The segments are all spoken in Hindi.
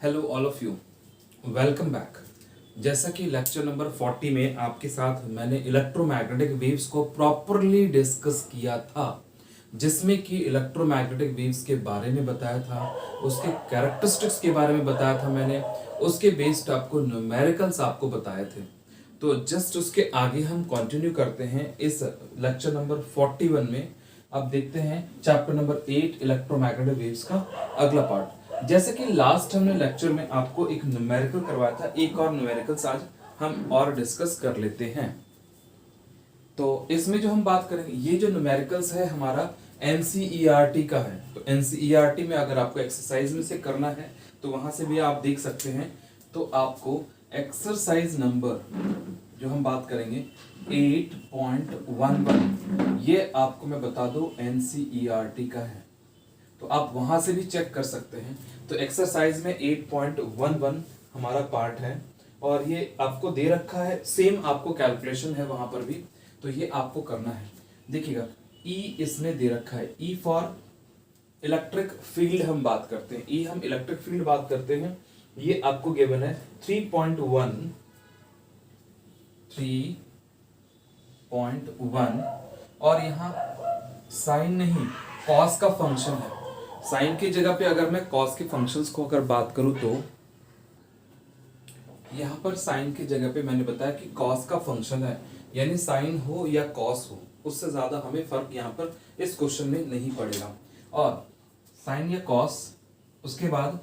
Hello all of you, welcome back. जैसा कि लेक्चर नंबर 40 में आपके साथ मैंने इलेक्ट्रोमैग्नेटिक वेव्स को प्रॉपरली डिस्कस किया था, जिसमें कि इलेक्ट्रोमैग्नेटिक वेव्स के बारे में बताया था, उसके कैरेक्टरिस्टिक्स के बारे में बताया था मैंने, उसके बेस्ड आपको न्यूमेरिकल्स आपको बताए थे। तो जस्ट उसके आगे हम कंटिन्यू करते हैं इस लेक्चर नंबर 41 में। अब देखते हैं चैप्टर नंबर 8 इलेक्ट्रोमैग्नेटिक वेव्स का अगला पार्ट। जैसे कि लास्ट हमने लेक्चर में आपको एक न्यूमेरिकल करवाया था, एक और न्यूमेरिकल्स आज हम और डिस्कस कर लेते हैं। तो इसमें जो हम बात करेंगे, ये जो न्यूमेरिकल्स है हमारा एनसीईआरटी का है। तो एनसीईआरटी में अगर आपको एक्सरसाइज में से करना है तो वहां से भी आप देख सकते हैं। तो आपको एक्सरसाइज नंबर जो हम बात करेंगे 8.11, ये आपको मैं बता दूं एनसीईआरटी का है, तो आप वहां से भी चेक कर सकते हैं। तो एक्सरसाइज में 8.11 हमारा पार्ट है और ये आपको दे रखा है, सेम आपको कैलकुलेशन है वहां पर भी, तो ये आपको करना है। देखिएगा ई इसमें दे रखा है, ई फॉर इलेक्ट्रिक फील्ड हम बात करते हैं, ई हम इलेक्ट्रिक फील्ड बात करते हैं। ये आपको गिवन है 3.1 और यहाँ साइन नहीं कॉस का फंक्शन है। साइन की जगह पे अगर मैं कॉस के फंक्शंस को अगर बात करूं तो यहां पर साइन की जगह पे मैंने बताया कि कॉस का फंक्शन है, यानी साइन हो या कॉस हो, उससे ज्यादा हमें फर्क यहां पर इस क्वेश्चन में नहीं पड़ेगा। और साइन या कॉस, उसके बाद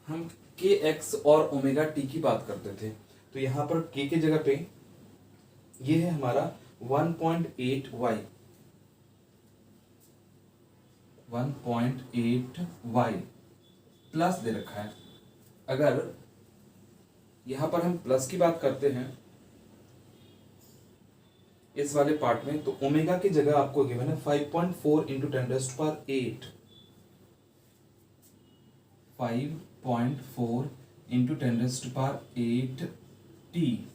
हम के एक्स और ओमेगा टी की बात करते थे। तो यहां पर के की जगह पे ये है हमारा 1.8y 1.8y प्लस दे रखा है। अगर यहां पर हम प्लस की बात करते हैं इस वाले पार्ट में, तो ओमेगा की जगह आपको गिवन है 5.4 इंटू 10⁸ 5.4 इंटू 10⁸ टी।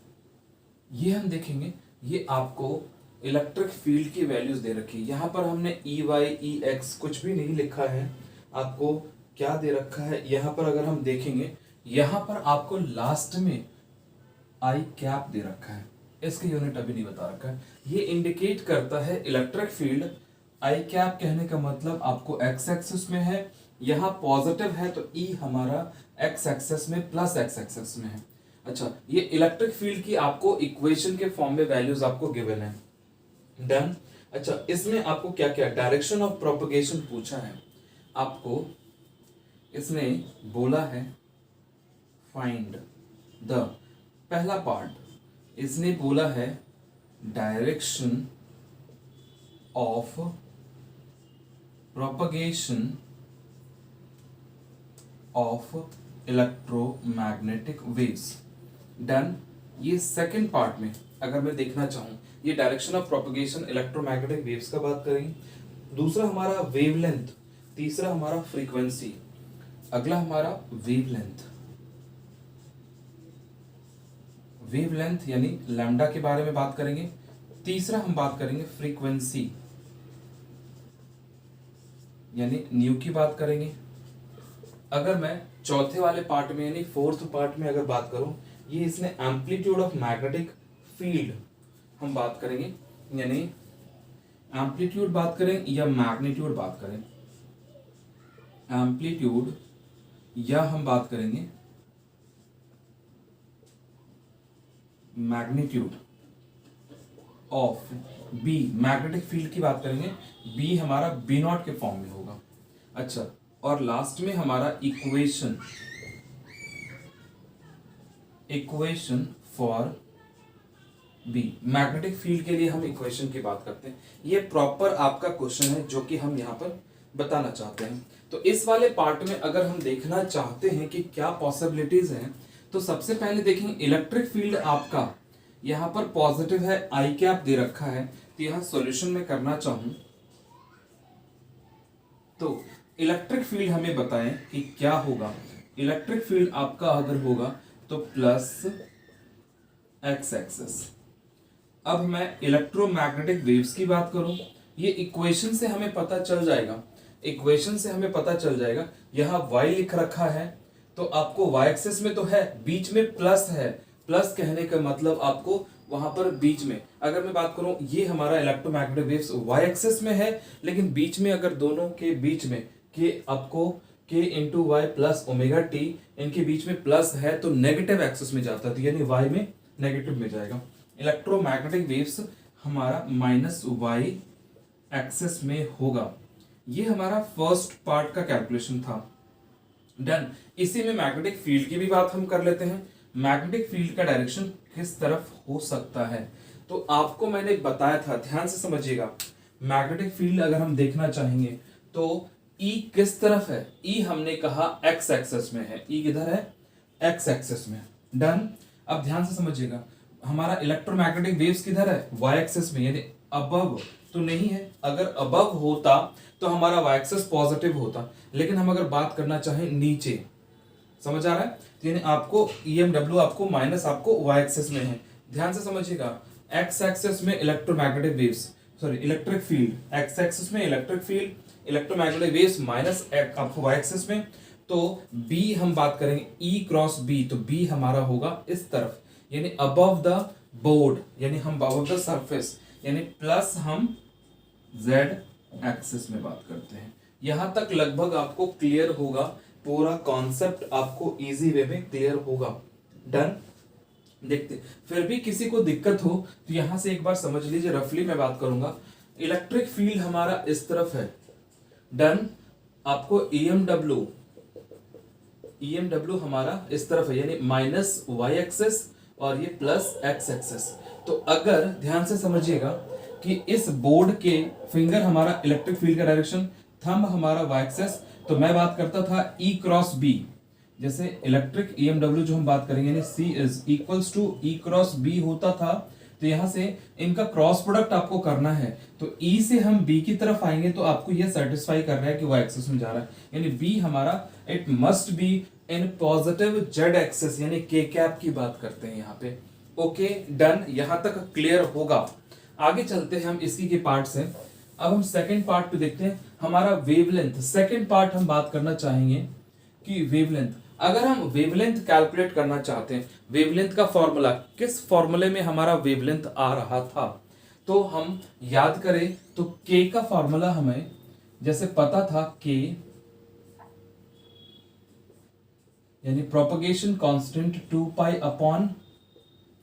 ये हम देखेंगे, ये आपको इलेक्ट्रिक फील्ड की वैल्यूज दे रखी है। यहां पर हमने ई वाई ई एक्स कुछ भी नहीं लिखा है, आपको क्या दे रखा है यहां पर अगर हम देखेंगे, यहां पर आपको लास्ट में आई कैप दे रखा है, इसकी यूनिट अभी नहीं बता रखा है। ये इंडिकेट करता है इलेक्ट्रिक फील्ड। आई कैप कहने का मतलब आपको एक्स एक्सिस में है, यहां पॉजिटिव है तो ई हमारा एक्स एक्सिस में प्लस एक्स एक्सिस में है। अच्छा, ये इलेक्ट्रिक फील्ड की आपको इक्वेशन के फॉर्म में वैल्यूज आपको गिवन है। डन। अच्छा, इसमें आपको क्या क्या डायरेक्शन ऑफ प्रोपगेशन पूछा है आपको। इसने बोला है फाइंड द, पहला पार्ट इसने बोला है direction of propagation of electromagnetic waves. Done. ये सेकंड पार्ट में अगर मैं देखना चाहूं, ये direction of propagation electromagnetic waves का बात करेंगे। दूसरा हमारा वेवलेंथ, तीसरा हमारा फ्रीक्वेंसी, अगला हमारा वेवलेंथ। वेवलेंथ यानी लैम्डा के बारे में बात करेंगे। तीसरा हम बात करेंगे फ्रीक्वेंसी यानी न्यू की बात करेंगे। अगर मैं चौथे वाले पार्ट में यानी फोर्थ पार्ट में अगर बात करूं, ये इसने एम्पलीट्यूड ऑफ मैग्नेटिक फील्ड हम बात करेंगे, यानी एम्पलीट्यूड बात करें या मैग्नीट्यूड बात करें, एम्पलीट्यूड या हम बात करेंगे magnitude of B, magnetic field की बात करेंगे, बी हमारा बी नॉट के फॉर्म में होगा। अच्छा, और लास्ट में हमारा equation for B, magnetic field के लिए हम इक्वेशन की बात करते हैं। ये प्रॉपर आपका क्वेश्चन है जो कि हम यहाँ पर बताना चाहते हैं। तो इस वाले पार्ट में अगर हम देखना चाहते हैं कि क्या पॉसिबिलिटीज हैं, तो सबसे पहले देखेंगे इलेक्ट्रिक फील्ड आपका यहाँ पर पॉजिटिव है, आई कैप दे रखा है। तो यहाँ सॉल्यूशन में करना चाहूं तो इलेक्ट्रिक फील्ड हमें बताएं कि क्या होगा। इलेक्ट्रिक फील्ड आपका अगर होगा तो प्लस एक्स एक्सिस। अब मैं इलेक्ट्रोमैग्नेटिक वेव्स की बात करूं, ये इक्वेशन से हमें पता चल जाएगा, इक्वेशन से हमें पता चल जाएगा। यहां y लिख रखा है तो आपको y एक्सिस में तो है, बीच में प्लस है, प्लस कहने का मतलब आपको वहां पर बीच में, अगर मैं बात करूं ये हमारा इलेक्ट्रोमैग्नेटिक वेव्स y एक्सिस में है, लेकिन बीच में अगर दोनों के बीच में कि आपको k into Y plus omega T, इनके बीच में प्लस है तो नेगेटिव एक्सिस में जाता है, यानी y में नेगेटिव में जाएगा। इलेक्ट्रोमैग्नेटिक वेव्स हमारा माइनस y एक्सिस में होगा। ये हमारा फर्स्ट पार्ट का कैलकुलेशन था। डन। इसी में मैग्नेटिक फील्ड की भी बात हम कर लेते हैं। मैग्नेटिक फील्ड का डायरेक्शन किस तरफ हो सकता है, तो आपको मैंने बताया था, ध्यान से समझिएगा। मैग्नेटिक फील्ड अगर हम देखना चाहेंगे तो E किस तरफ है, E हमने कहा x एक्सिस में है। E किधर है, x एक्सिस में। डन। अब ध्यान से समझिएगा, हमारा इलेक्ट्रोमैग्नेटिक वेव्स किधर है, y एक्सिस में, यानी अबव तो नहीं है। अगर अबव होता तो हमारा y एक्सिस पॉजिटिव होता, लेकिन हम अगर बात करना चाहें नीचे, समझ आ रहा है, यानी आपको EMW आपको माइनस आपको y एक्सिस में है। ध्यान से समझिएगा, x एक्सिस में electromagnetic waves, sorry electric field, x axis में electric field, electromagnetic waves minus आपको y एक्सिस में, तो B हम बात करेंगे E क्रॉस B, तो B हमारा होगा इस तरफ, यानी अबव द बोर्ड, यानी हम अबव द सरफेस, यानी प्लस हम Z एक्सिस में बात करते हैं। यहां तक लगभग आपको क्लियर होगा, पूरा कॉन्सेप्ट आपको इजी वे में क्लियर होगा। डन। देखते, फिर भी किसी को दिक्कत हो तो यहां से एक बार समझ लीजिए, रफली मैं बात करूंगा। इलेक्ट्रिक फील्ड हमारा इस तरफ है। डन। आपको EMW हमारा इस तरफ है, यानी माइनस y एक्सिस और ये प्लस x एक्सिस। तो अगर ध्यान से समझिएगा कि इस बोर्ड के फिंगर हमारा इलेक्ट्रिक फील्ड का डायरेक्शन, थंब हमारा y एक्सिस, तो मैं बात करता था E क्रॉस B, जैसे इलेक्ट्रिक EMW जो हम बात करेंगे, यानी C is equals to E cross B होता था। तो यहां से इनका क्रॉस प्रोडक्ट आपको करना है, तो E से हम B की तरफ आएंगे तो आपको ये सेटिस्फाई कर रहा है कि y एक्सिस में जा रहा है, यानी B हमारा it must be in positive z axis, यानी k कैप की बात करते हैं यहाँ पे। Okay done. यहां तक क्लियर होगा। आगे चलते हैं हम इसी के पार्ट से। अब हम सेकंड पार्ट पे देखते हैं, हमारा वेवलेंथ। सेकंड पार्ट हम बात करना चाहेंगे कि वेवलेंथ, अगर हम वेवलेंथ कैलकुलेट करना चाहते हैं, वेवलेंथ का फॉर्मूला, किस फॉर्मूले में हमारा वेवलेंथ आ रहा था, तो हम याद करें तो k का फॉर्मूला हमें जैसे पता था, k यानी propagation constant 2 pi upon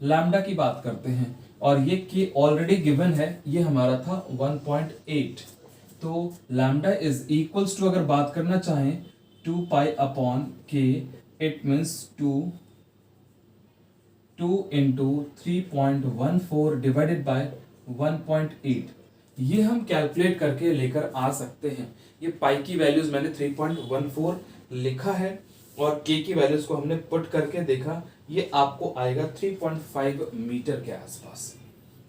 lambda की बात करते हैं, और ये k ऑलरेडी गिवन है, ये हमारा था 1.8। तो लैम्डा इज इक्वल्स टू, अगर बात करना चाहें 2 pi upon k, it means 2 into 3.14 divided by 1.8। ये हम कैलकुलेट करके लेकर आ सकते हैं। ये पाई की वैल्यूज मैंने 3.14 लिखा है, और k की वैल्यूज को हमने पुट करके देखा, ये आपको आएगा 3.5 मीटर के आसपास।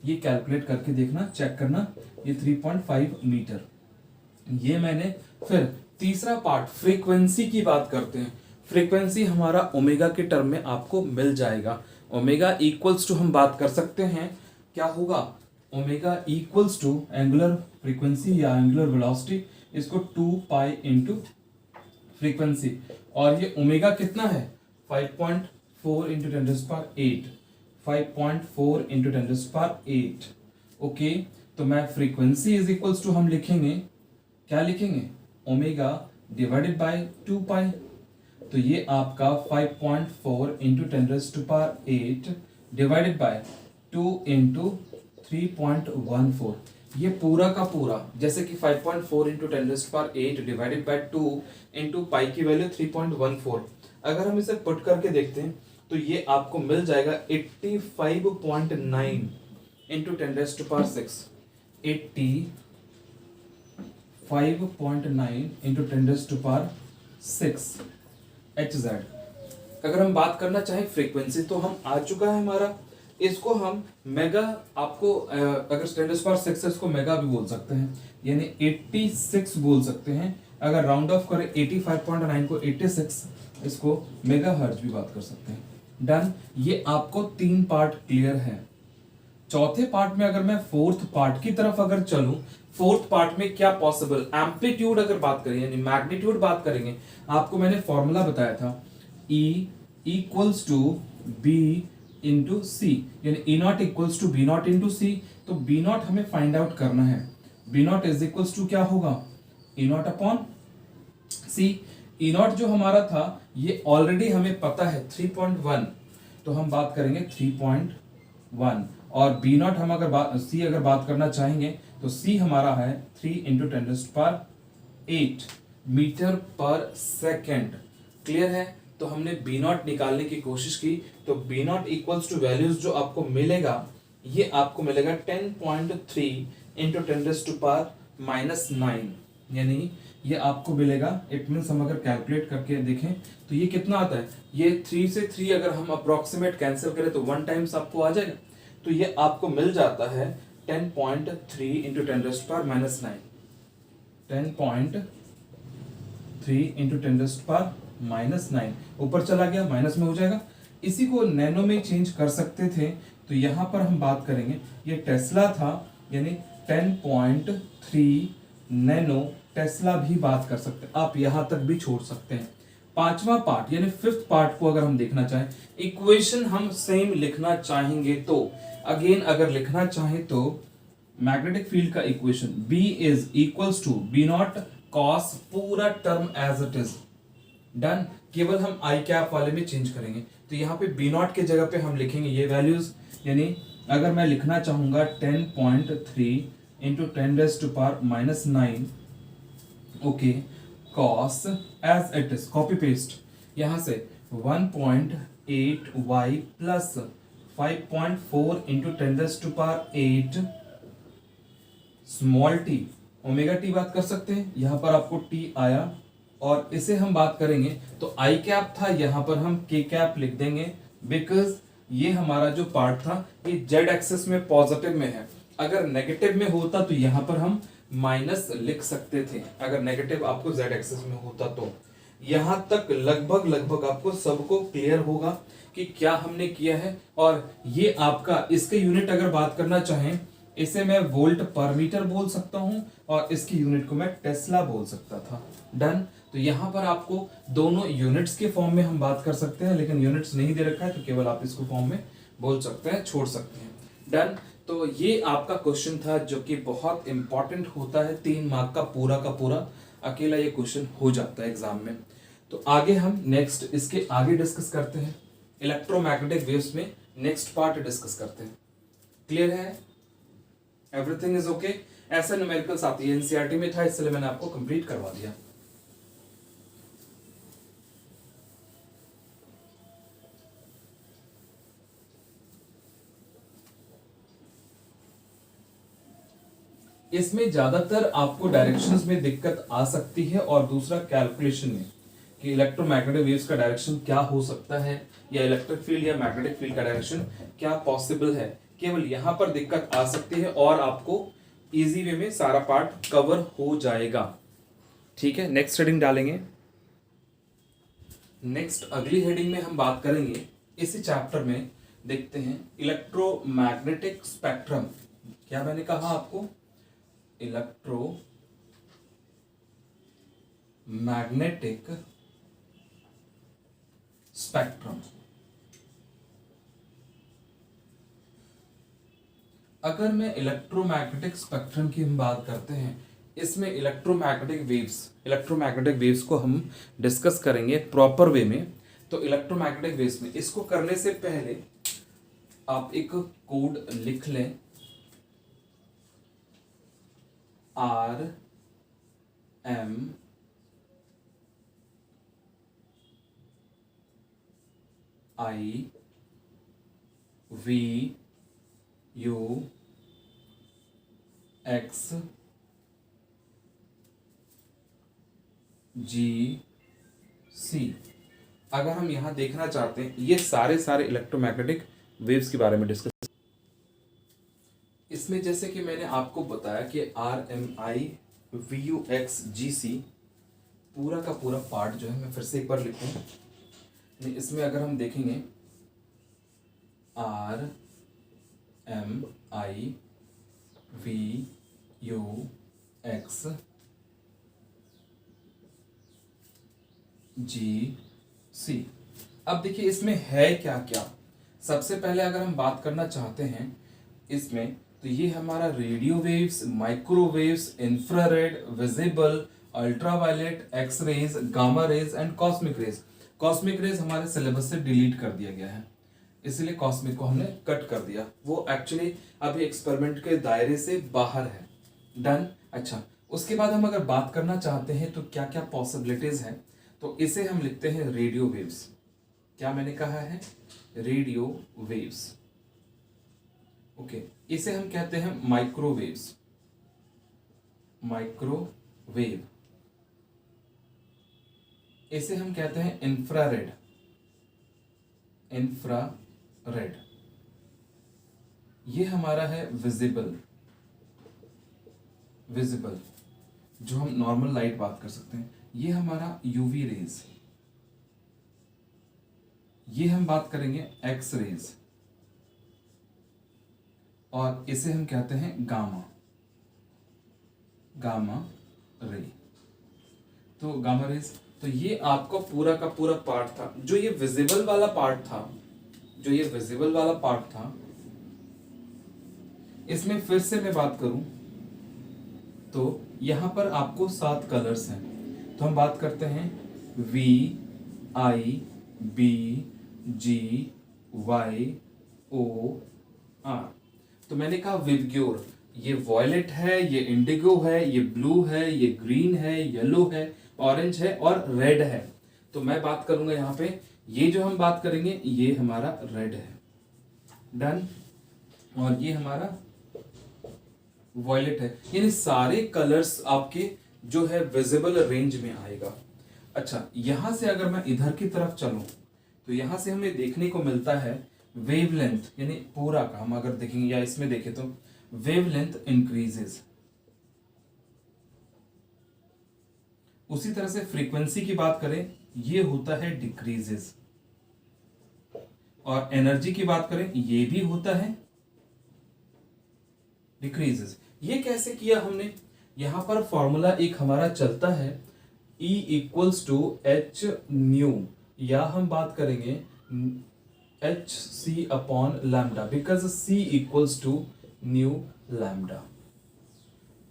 ये कैलकुलेट करके देखना, चेक करना, ये 3.5 मीटर। ये मैंने, फिर तीसरा पार्ट फ्रीक्वेंसी की बात करते हैं। फ्रीक्वेंसी हमारा ओमेगा के टर्म में आपको मिल जाएगा। ओमेगा इक्वल्स टू हम बात कर सकते हैं, क्या होगा, omega equals to angular frequency या एंगुलर वेलोसिटी, इसको 2 पाई इंटू फ्रीक्वेंसी, और ये ओमेगा कितना है 5.4 इंटू 10⁸, 5.4 इंटू 10⁸। ओके, तो मैं फ्रीक्वेंसी इज इक्वल्स टू हम लिखेंगे, क्या लिखेंगे, ओमेगा डिवाइडेड बाय 2 पाई, तो ये आपका 5.4 इंटू 10⁸ डिवाइडेड बाय 2 इंटू 3.14। ये पूरा का पूरा, जैसे कि 5.4 into 10⁸ divided by 2 into pi की वैल्यू 3.14, अगर हम इसे पुट करके देखते हैं तो ये आपको मिल जाएगा 85.9 इंटू 10⁶, 85.9 इंटू 10⁶ HZ। अगर हम बात करना चाहें फ्रीक्वेंसी, तो हम आ चुका है हमारा, इसको हम मेगा, आपको अगर 10⁶ है इसको मेगा भी बोल सकते हैं, यानी 86 बोल सकते हैं। अगर राउंड ऑफ करें 85.9 को 86, इसको मेगा हर्ट्ज भी बात कर सकते हैं। डन। ये आपको 3 पार्ट क्लियर है। चौथे पार्ट में अगर मैं फोर्थ पार्ट की तरफ अगर चलूं, फोर्थ पार्ट में क्या पॉसिबल, एम्पलीट्यूड अगर बात करें यानी मैग्नीट्यूड बात करेंगे, आपको मैंने फॉर्मूला बताया था E equals to B into C, यानी E not equals to B not into C. तो बी नॉट हमें फाइंड आउट करना है। B not is equals to क्या होगा, E not upon C. E not जो हमारा था ये ऑलरेडी हमें पता है 3.1, तो हम बात करेंगे 3.1। और बी नॉट हम अगर बात करना चाहेंगे तो सी हमारा है 3 इंटू 10⁸ मीटर पर सेकेंड। क्लियर है। तो हमने बी नॉट निकालने की कोशिश की, तो B not equals to values जो आपको मिलेगा ये आपको मिलेगा 10.3 इंटू 10⁻⁹, यानी ये आपको मिलेगा। इट मीन्स हम अगर कैलकुलेट करके देखें तो ये कितना आता है, ये 3 से 3 अगर हम अप्रोक्सीमेट कैंसिल करें तो 1 टाइम्स आपको आ जाएगा। तो ये आपको मिल जाता है 10.3 इंटू 10⁻⁹, 10.3 इंटू 10⁻⁹, ऊपर चला गया माइनस में हो जाएगा। इसी को नैनो में चेंज कर सकते थे, तो यहां पर हम बात करेंगे ये टेस्ला था, यानी 10.3 नैनो टेस्ला भी बात कर सकते हैं, आप यहां तक भी छोड़ सकते हैं। पांचवा पार्ट यानी फिफ्थ पार्ट को अगर हम देखना चाहें, इक्वेशन हम सेम लिखना चाहेंगे तो अगेन अगर लिखना चाहें तो मैग्नेटिक फील्ड का equation B is equals to B not cos पूरा term as it is done. केवल हम आई कैप वाले में चेंज करेंगे, तो यहाँ पे बी नॉट के जगह पे हम लिखेंगे ये वैल्यूज, यानी अगर मैं लिखना चाहूंगा 10.3 into 10⁻⁹, okay, cause as it is copy paste यहां से 1.8y plus 5.4 into 10⁸ small T, omega T बात कर सकते हैं, यहां पर आपको टी आया। और इसे हम बात करेंगे तो आई कैप था, यहां पर हम के कैप लिख देंगे, बिकॉज ये हमारा जो पार्ट था ये जेड एक्सिस में पॉजिटिव में है। अगर नेगेटिव में होता तो यहां पर हम माइनस लिख सकते थे, अगर नेगेटिव आपको जेड एक्सिस में होता तो। यहां तक लगभग आपको सबको क्लियर होगा कि क्या हमने किया है। और ये आपका इसके यूनिट अगर बात करना चाहें, इसे मैं वोल्ट पर मीटर बोल सकता हूं और इसकी यूनिट को मैं टेस्ला बोल सकता था। डन। तो यहां पर आपको दोनों यूनिट्स के फॉर्म में हम बात कर सकते हैं, लेकिन यूनिट्स नहीं दे रखा है तो केवल आप इसको फॉर्म में बोल सकते हैं, छोड़ सकते हैं। डन। तो ये आपका क्वेश्चन था जो कि बहुत इंपॉर्टेंट होता है, 3 मार्क का पूरा अकेला ये क्वेश्चन हो जाता है एग्जाम में। तो आगे हम नेक्स्ट इसके आगे डिस्कस करते हैं, इलेक्ट्रोमैग्नेटिक वेव्स में नेक्स्ट पार्ट डिस्कस करते हैं। क्लियर है, एवरीथिंग इज ओके। ऐसा न्यूमेरिकल्स आती है, एनसीईआरटी में था इसलिए मैंने आपको कंप्लीट करवा दिया। इसमें ज्यादातर आपको डायरेक्शंस में दिक्कत आ सकती है और दूसरा कैलकुलेशन में कि इलेक्ट्रोमैग्नेटिक वेव्स का डायरेक्शन क्या हो सकता है, या इलेक्ट्रिक फील्ड या मैग्नेटिक फील्ड का डायरेक्शन क्या पॉसिबल है, केवल यहां पर दिक्कत आ सकती है और आपको इजी वे में सारा पार्ट कवर हो जाएगा। ठीक है, नेक्स्ट हेडिंग डालेंगे। नेक्स्ट अगली हेडिंग में हम बात करेंगे इसी चैप्टर में, देखते हैं इलेक्ट्रोमैग्नेटिक स्पेक्ट्रम। क्या मैंने कहा आपको, इलेक्ट्रोमैग्नेटिक स्पेक्ट्रम। अगर मैं इलेक्ट्रोमैग्नेटिक स्पेक्ट्रम की हम बात करते हैं, इसमें इलेक्ट्रोमैग्नेटिक वेव्स को हम डिस्कस करेंगे प्रॉपर वे में। तो इलेक्ट्रोमैग्नेटिक वेव्स में इसको करने से पहले आप एक कोड लिख लें, RMIVUXGC। अगर हम यहां देखना चाहते हैं, ये सारे इलेक्ट्रोमैग्नेटिक वेव्स के बारे में डिस्कस। इसमें जैसे कि मैंने आपको बताया कि RMIVUXGC पूरा का पूरा पार्ट जो है, मैं फिर से एक बार लिखूं, इसमें अगर हम देखेंगे RMIVUXGC, अब देखिए इसमें है क्या क्या। सबसे पहले अगर हम बात करना चाहते हैं इसमें, तो ये हमारा radio waves, microwaves, infrared, visible, ultraviolet, X rays, gamma rays and cosmic rays. Cosmic rays हमारे सिलेबस से डिलीट कर दिया गया है, इसलिए कॉस्मिक को हमने कट कर दिया, वो एक्चुअली अभी एक्सपेरिमेंट के दायरे से बाहर है। डन। अच्छा, उसके बाद हम अगर बात करना चाहते हैं तो क्या क्या पॉसिबिलिटीज हैं, तो इसे हम लिखते हैं रेडियो वेव्स। क्या मैंने कहा है? Radio waves. ओके, इसे हम कहते हैं माइक्रोवेव्स, माइक्रोवेव। इसे हम कहते हैं इंफ्रारेड, इंफ्रारेड। ये हमारा है विजिबल, विजिबल जो हम नॉर्मल लाइट बात कर सकते हैं। ये हमारा यूवी रेज। ये हम बात करेंगे एक्स रेज, और इसे हम कहते हैं गामा, गामा रे। तो गामा रेज, तो ये आपका पूरा का पूरा पार्ट था। जो ये विजिबल वाला पार्ट था, जो ये विजिबल वाला पार्ट था, इसमें फिर से मैं बात करूं तो यहां पर आपको 7 कलर्स हैं। तो हम बात करते हैं V, I, B, G, Y, O, R। तो मैंने कहा विबग्योर, ये वॉयलेट है, ये इंडिगो है, ये ब्लू है, ये ग्रीन है, येलो है, ऑरेंज है और रेड है। तो मैं बात करूंगा यहाँ पे, ये जो हम बात करेंगे ये हमारा रेड है। डन। और ये हमारा वॉयलेट है। यानी सारे कलर्स आपके जो है विजिबल रेंज में आएगा। अच्छा, यहां से अगर मैं इधर की तरफ चलूं तो यहां से हमें देखने को मिलता है वेवलेंथ, यानी पूरा का हम अगर देखेंगे या इसमें देखें तो वेवलेंथ इंक्रीजेस। उसी तरह से फ्रीक्वेंसी की बात करें, ये होता है डिक्रीजेस। और एनर्जी की बात करें, ये भी होता है डिक्रीजेस। ये कैसे किया हमने? यहां पर फॉर्मूला एक हमारा चलता है E equals to H nu, या हम बात करेंगे H C upon lambda, because C equals to nu lambda.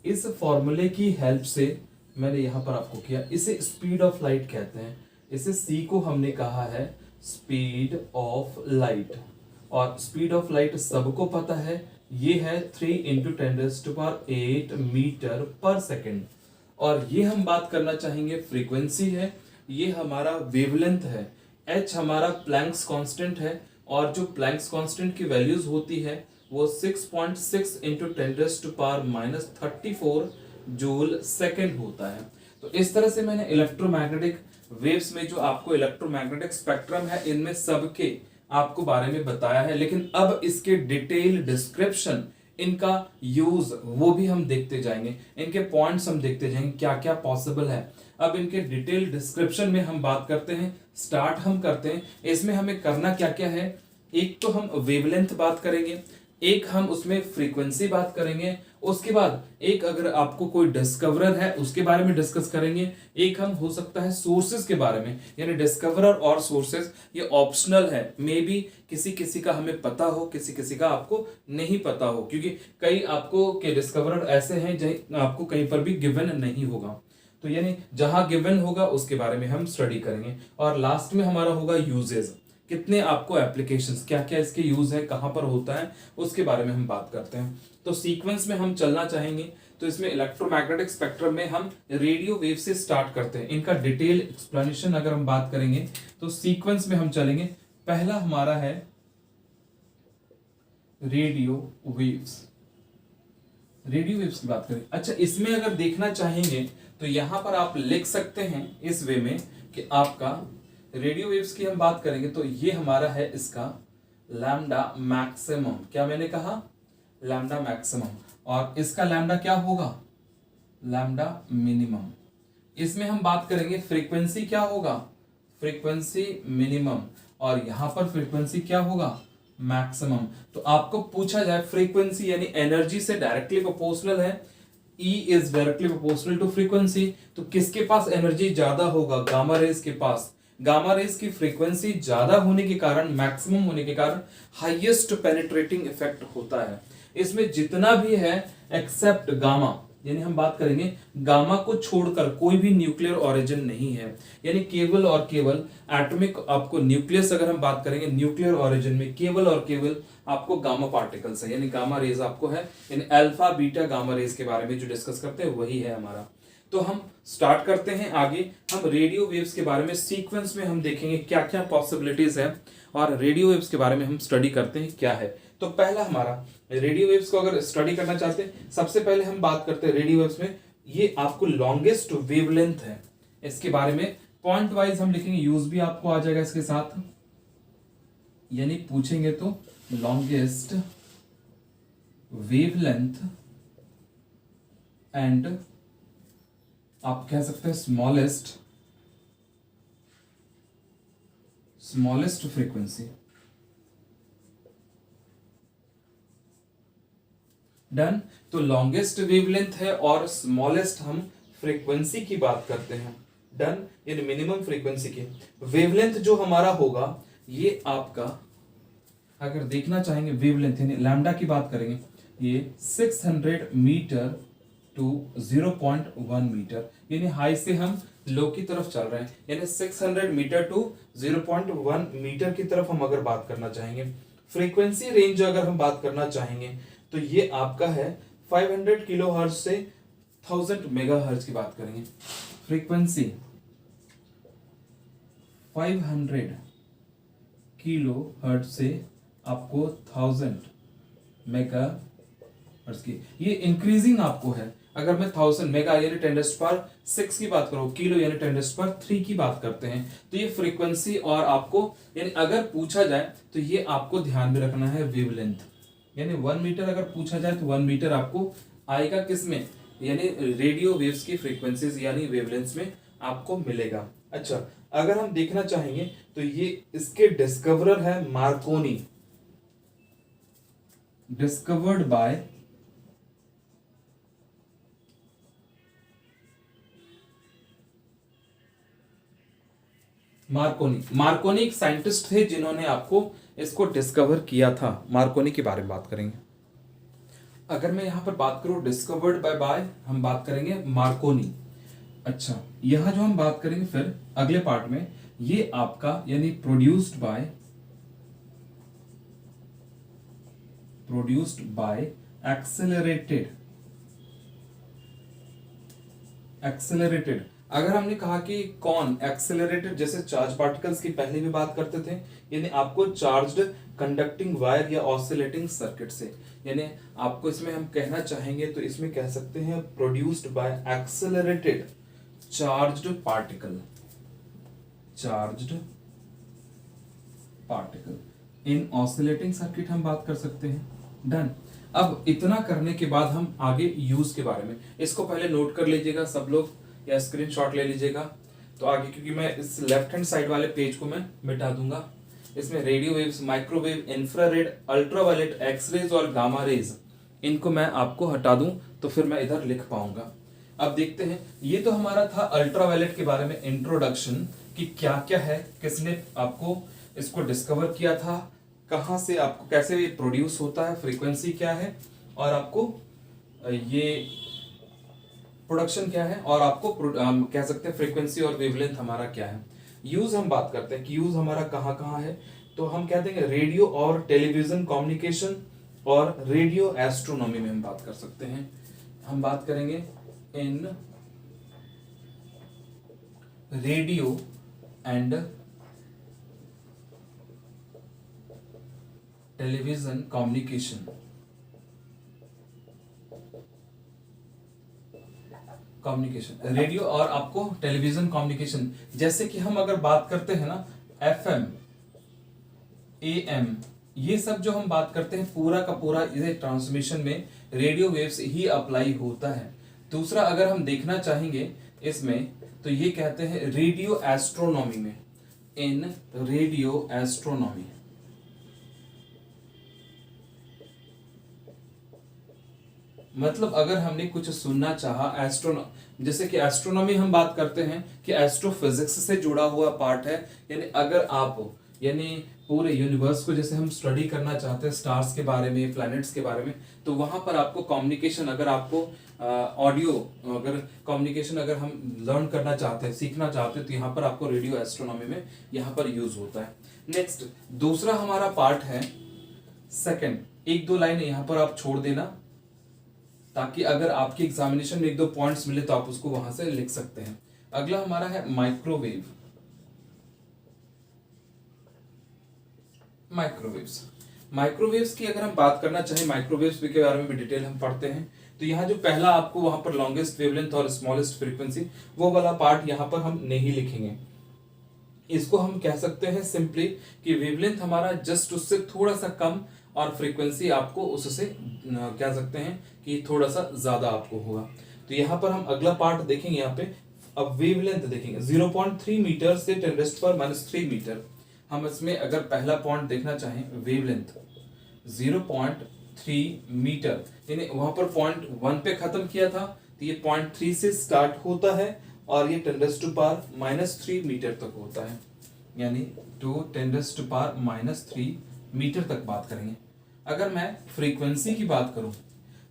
इस फॉर्मूले की हेल्प से मैंने यहां पर आपको किया, इसे स्पीड ऑफ लाइट कहते हैं। इसे C को हमने कहा है स्पीड ऑफ लाइट, और स्पीड ऑफ लाइट सबको पता है, ये है 3 × 10⁸ मीटर पर सेकेंड। और ये हम बात करना चाहेंगे फ्रीक्वेंसी है, ये हमारा वेवलेंथ है, h हमारा प्लैंक्स कांस्टेंट है, और जो प्लैंक्स कांस्टेंट की वैल्यूज होती है वो 6.6 × 10⁻34 जूल सेकेंड होता है। तो इस तरह से मैंने इलेक्ट्रोमैग्नेटिक वेव्स में जो आपको इलेक्ट्रोमैग्नेटिक स्पेक्ट्रम है इनमें सबके आपको बारे में बताया है। लेकिन अब इसके डिटेल डिस्क्रिप्शन, इनका यूज वो भी हम देखते जाएंगे, इनके पॉइंट्स हम देखते जाएंगे क्या क्या पॉसिबल है। अब इनके डिटेल डिस्क्रिप्शन में हम बात करते हैं, स्टार्ट हम करते हैं। इसमें हमें करना क्या क्या है, एक तो हम वेवलेंथ बात करेंगे, एक हम उसमें फ्रीक्वेंसी बात करेंगे, उसके बाद एक अगर आपको कोई डिस्कवरर है उसके बारे में डिस्कस करेंगे, एक हम हो सकता है सोर्सेज के बारे में, यानी डिस्कवरर और सोर्सेज ये ऑप्शनल है, मे बी किसी किसी का हमें पता हो, किसी किसी का आपको नहीं पता हो, क्योंकि कई आपको के डिस्कवरर ऐसे हैं जो आपको कहीं पर भी गिवन नहीं होगा। तो यानी जहां गिवन होगा उसके बारे में हम स्टडी करेंगे। और लास्ट में हमारा होगा यूजेस, कितने आपको एप्लीकेशंस, क्या क्या इसके यूज है, कहां पर होता है, उसके बारे में हम बात करते हैं। तो सीक्वेंस में हम चलना चाहेंगे, तो इसमें इलेक्ट्रोमैग्नेटिक स्पेक्ट्रम में हम रेडियो वेव से स्टार्ट करते हैं। इनका डिटेल एक्सप्लेनेशन अगर हम बात करेंगे तो सीक्वेंस में हम चलेंगे। पहला हमारा है रेडियो वेव्स। रेडियो वेव्स की बात करें, अच्छा इसमें अगर देखना चाहेंगे तो यहां पर आप लिख सकते हैं इस वे में कि आपका रेडियो वेव्स की हम बात करेंगे तो ये हमारा है इसका लैम्डा मैक्सिमम। क्या मैंने कहा? Lambda maximum. और इसका लैम्डा क्या होगा? Lambda minimum. इसमें हम बात करेंगे फ्रीक्वेंसी क्या होगा? Frequency minimum. और यहां पर फ्रीक्वेंसी क्या होगा? मैक्सिमम। तो आपको पूछा जाए फ्रीक्वेंसी यानी एनर्जी से डायरेक्टली प्रोपोर्शनल है, E is directly proportional to frequency, तो किसके पास एनर्जी ज्यादा होगा? गामा रेज के पास। गामा रेज की फ्रीक्वेंसी ज्यादा होने के कारण, मैक्सिमम होने के कारण हाईएस्ट पेनिट्रेटिंग इफेक्ट होता है। इसमें जितना भी है एक्सेप्ट गामा, यानी हम बात करेंगे गामा को छोड़कर कोई भी न्यूक्लियर ओरिजिन नहीं है, यानी केवल और केवल एटॉमिक आपको न्यूक्लियस, अगर हम बात करेंगे न्यूक्लियर ओरिजिन में केवल और केवल आपको गामा पार्टिकल्स है, यानी गामा रेज आपको है। इन अल्फा बीटा गामा रेज के बारे में जो डिस्कस करते हैं वही है हमारा। तो हम स्टार्ट करते हैं आगे। हम रेडियो वेव्स के बारे में सीक्वेंस में हम देखेंगे क्या क्या पॉसिबिलिटीज है, और रेडियो वेव्स के बारे में हम स्टडी करते हैं क्या है। तो पहला हमारा रेडियो वेव्स को अगर स्टडी करना चाहते हैं, सबसे पहले हम बात करते हैं रेडियो वेव्स में, ये आपको लॉन्गेस्ट वेवलेंथ है। इसके बारे में पॉइंट वाइज हम लिखेंगे, यूज भी आपको आ जाएगा इसके साथ, यानी पूछेंगे तो लॉन्गेस्ट वेवलेंथ एंड आप कह सकते हैं स्मॉलेस्ट फ्रीक्वेंसी। डन। तो लॉन्गेस्ट वेवलेंथ है और स्मॉलेस्ट हम फ्रीक्वेंसी की बात करते हैं। डन। यानी मिनिमम फ्रीक्वेंसी की वेवलेंथ जो हमारा होगा, ये आपका अगर देखना चाहेंगे वेवलेंथ यानी लैम्डा की बात करेंगे, ये 600 मीटर टू 0.1 मीटर, यानी हाई से हम लो की तरफ चल रहे हैं, यानी 600 मीटर टू 0.1 मीटर की तरफ हम अगर बात करना चाहेंगे। फ्रीक्वेंसी रेंज अगर हम बात करना चाहेंगे तो ये आपका है 500 किलो हर्ट्ज से 1000 मेगा हर्ट्ज की बात करेंगे। फ्रीक्वेंसी 500 किलो हर्ट्ज से आपको 1000 मेगा हर्ट्ज की, ये इंक्रीजिंग आपको है। अगर मैं 1000 मेगा यानी 10⁻6 की बात करूं, किलो यानी 10⁻3 की बात करते हैं, तो ये फ्रीक्वेंसी, और आपको यानी अगर पूछा जाए तो ये आपको ध्यान में रखना है वेवलेंथ, यानी 1 मीटर अगर पूछा जाए तो 1 मीटर आपको आएगा किसमें, यानी रेडियो वेव्स की फ्रीक्वेंसीज यानी वेवलेंथ्स में आपको मिलेगा। अच्छा, अगर हम देखना चाहेंगे तो ये इसके डिस्कवरर है Markovnikov, discovered by Markovnikov. Markovnikov एक साइंटिस्ट थे जिन्होंने आपको इसको डिस्कवर किया था। मार्कोनी के बारे में बात करेंगे। अगर मैं यहां पर बात करूं डिस्कवर्ड बाय हम बात करेंगे मार्कोनी। अच्छा, यहां जो हम बात करेंगे फिर अगले पार्ट में, ये आपका यानी प्रोड्यूस्ड बाय एक्सेलरेटेड। अगर हमने कहा कि कौन एक्सेलरेटेड, जैसे चार्ज पार्टिकल्स की पहले भी बात करते थे, यानी आपको चार्ज्ड कंडक्टिंग वायर या ऑसिलेटिंग सर्किट से, यानी आपको इसमें हम कहना चाहेंगे तो इसमें कह सकते हैं produced by accelerated charged particle in oscillating circuit हम बात कर सकते हैं। डन। अब इतना करने के बाद हम आगे यूज के बारे में, इसको पहले नोट कर लीजिएगा सब लोग या स्क्रीनशॉट ले लीजिएगा। तो आगे, क्योंकि मैं इस लेफ्ट हैंड साइड वाले पेज को मैं मिटा दूंगा, इसमें radio waves, microwave, infrared, ultraviolet, X rays और गामा रेज, इनको मैं आपको हटा दूं तो फिर मैं इधर लिख पाऊंगा। अब देखते हैं, ये तो हमारा था अल्ट्रावायलेट के बारे में इंट्रोडक्शन कि क्या क्या है, किसने आपको इसको डिस्कवर किया था, कहां से आपको कैसे ये प्रोड्यूस होता है, फ्रीक्वेंसी क्या है, और आपको ये प्रोडक्शन क्या है, और आपको कह सकते हैं फ्रीक्वेंसी और वेवलेंथ हमारा क्या है। यूज हम बात करते हैं कि यूज हमारा कहाँ है, तो हम कहते हैं रेडियो और टेलीविजन कम्युनिकेशन और रेडियो एस्ट्रोनॉमी में हम बात कर सकते हैं। हम बात करेंगे इन radio and television communication radio और आपको टेलीविजन कम्युनिकेशन, जैसे कि हम अगर बात करते हैं ना FM AM, ये सब जो हम बात करते हैं पूरा का पूरा इसे ट्रांसमिशन में रेडियो वेव्स ही अप्लाई होता है। दूसरा अगर हम देखना चाहेंगे इसमें तो ये कहते हैं रेडियो एस्ट्रोनॉमी में, इन रेडियो एस्ट्रोनॉमी, मतलब अगर हमने कुछ सुनना चाहा जैसे कि एस्ट्रोनॉमी हम बात करते हैं कि एस्ट्रोफिजिक्स से जुड़ा हुआ पार्ट है, यानी अगर आप यानी पूरे यूनिवर्स को जैसे हम स्टडी करना चाहते हैं, स्टार्स के बारे में, प्लैनेट्स के बारे में, तो वहां पर आपको कम्युनिकेशन, अगर आपको ऑडियो अगर कम्युनिकेशन अगर हम लर्न करना चाहते हैं, सीखना चाहते हैं, तो यहाँ पर आपको रेडियो एस्ट्रोनॉमी में यहाँ पर यूज होता है। नेक्स्ट दूसरा हमारा पार्ट है सेकंड, एक दो लाइन यहाँ पर आप छोड़ देना ताकि अगर आपके एग्जामिनेशन में एक दो पॉइंट्स मिले तो आप उसको वहां से लिख सकते हैं। अगला हमारा है माइक्रोवेव। माइक्रोवेव्स, माइक्रोवेव्स की अगर हम बात करना चाहें, माइक्रोवेव्स के बारे में भी डिटेल हम पढ़ते हैं, तो यहाँ जो पहला आपको वहां पर लॉन्गेस्ट वेवलेंथ और स्मॉलेस्ट फ्रीक्वेंसी, वो वाला पार्ट यहाँ पर हम नहीं लिखेंगे। इसको हम कह सकते हैं सिंपली कि वेवलेंथ हमारा जस्ट उससे थोड़ा सा कम और फ्रीक्वेंसी आपको उससे कह सकते हैं कि थोड़ा सा ज्यादा आपको होगा। तो यहाँ पर हम अगला पार्ट देखेंगे। यहाँ पे अब वेवलेंथ देखेंगे 0.3 मीटर से 10⁻³ मीटर। हम इसमें अगर पहला पॉइंट देखना चाहें, वेवलेंथ 0.3 मीटर, यानी वहां पर पॉइंट 1 पे खत्म किया था, तो ये पॉइंट 3 से स्टार्ट होता है और ये 10⁻³ मीटर तक होता है, यानी टू 10⁻³ मीटर तक बात करेंगे। अगर मैं फ्रीक्वेंसी की बात करूं,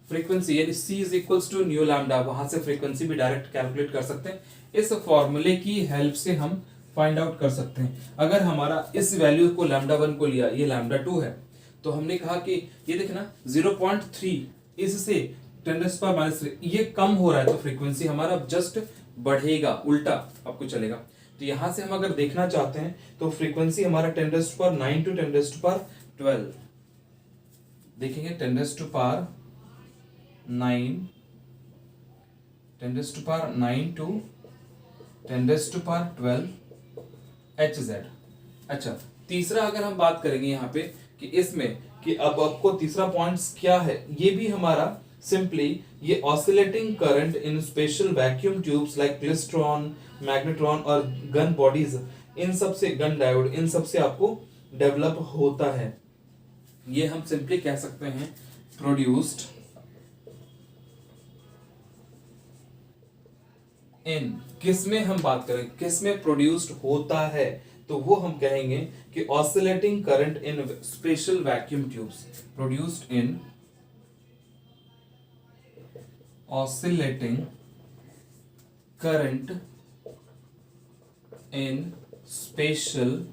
फ्रीक्वेंसी यानी c is equals to nu lambda, वहां से फ्रीक्वेंसी भी डायरेक्ट कैलकुलेट कर सकते हैं। इस फॉर्मूले की हेल्प से हम फाइंड आउट कर सकते हैं। अगर हमारा इस वैल्यू को λ1 को लिया, ये λ2 है, तो हमने कहा कि ये देखना 0.3 इससे 10⁻³ ये कम हो रहा है, तो फ्रीक्वेंसी हमारा जस्ट बढ़ेगा, उल्टा आपको चलेगा। तो यहां से हम अगर देखना चाहते हैं तो फ्रीक्वेंसी हमारा 10⁹ टू 10⁻12 देखेंगे, 10⁹9 टू 10⁻12 Hz। अच्छा, तीसरा अगर हम बात करेंगे यहाँ पे कि इसमें कि अब आपको तीसरा पॉइंट्स क्या है, ये भी हमारा सिंपली ये oscillating current in special vacuum tubes like klystron, magnetron और गन बॉडीज, इन सब से, गन डायोड, इन सब से आपको डेवलप होता है। ये हम सिंपली कह सकते हैं प्रोड्यूस्ड इन, किस में हम बात करें, किस में प्रोड्यूस्ड होता है, तो वो हम कहेंगे कि oscillating current in special vacuum tubes, produced in oscillating current in special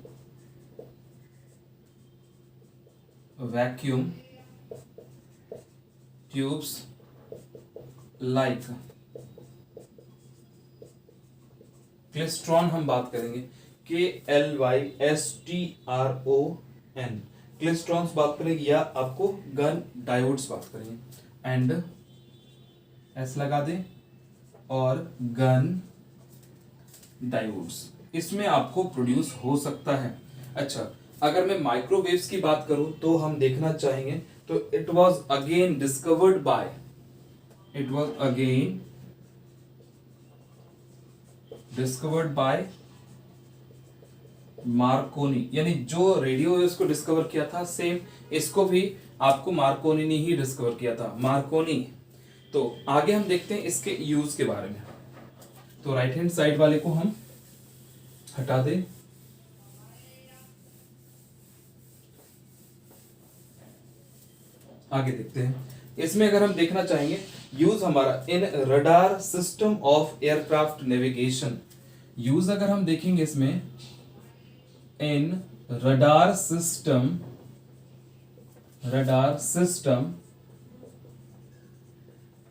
vacuum tubes like klystron. हम बात करेंगे KLYSTRON, क्लेस्ट्रॉन्स बात करेंगे, या आपको गन डायोड्स बात करेंगे, एंड एस लगा दें, और गन डायोड्स इसमें आपको प्रोड्यूस हो सकता है। अच्छा, अगर मैं माइक्रोवेव्स की बात करूं तो हम देखना चाहेंगे, तो it was again discovered by Markovnikov, यानी जो रेडियो वेव्स को डिस्कवर किया था, सेम इसको भी आपको मार्कोनी ने ही डिस्कवर किया था, मार्कोनी। तो आगे हम देखते हैं इसके यूज के बारे में। तो राइट हैंड साइड वाले को हम हटा दें, आगे देखते हैं। इसमें अगर हम देखना चाहेंगे, यूज हमारा in radar system of aircraft navigation, use अगर हम देखेंगे इसमें in radar system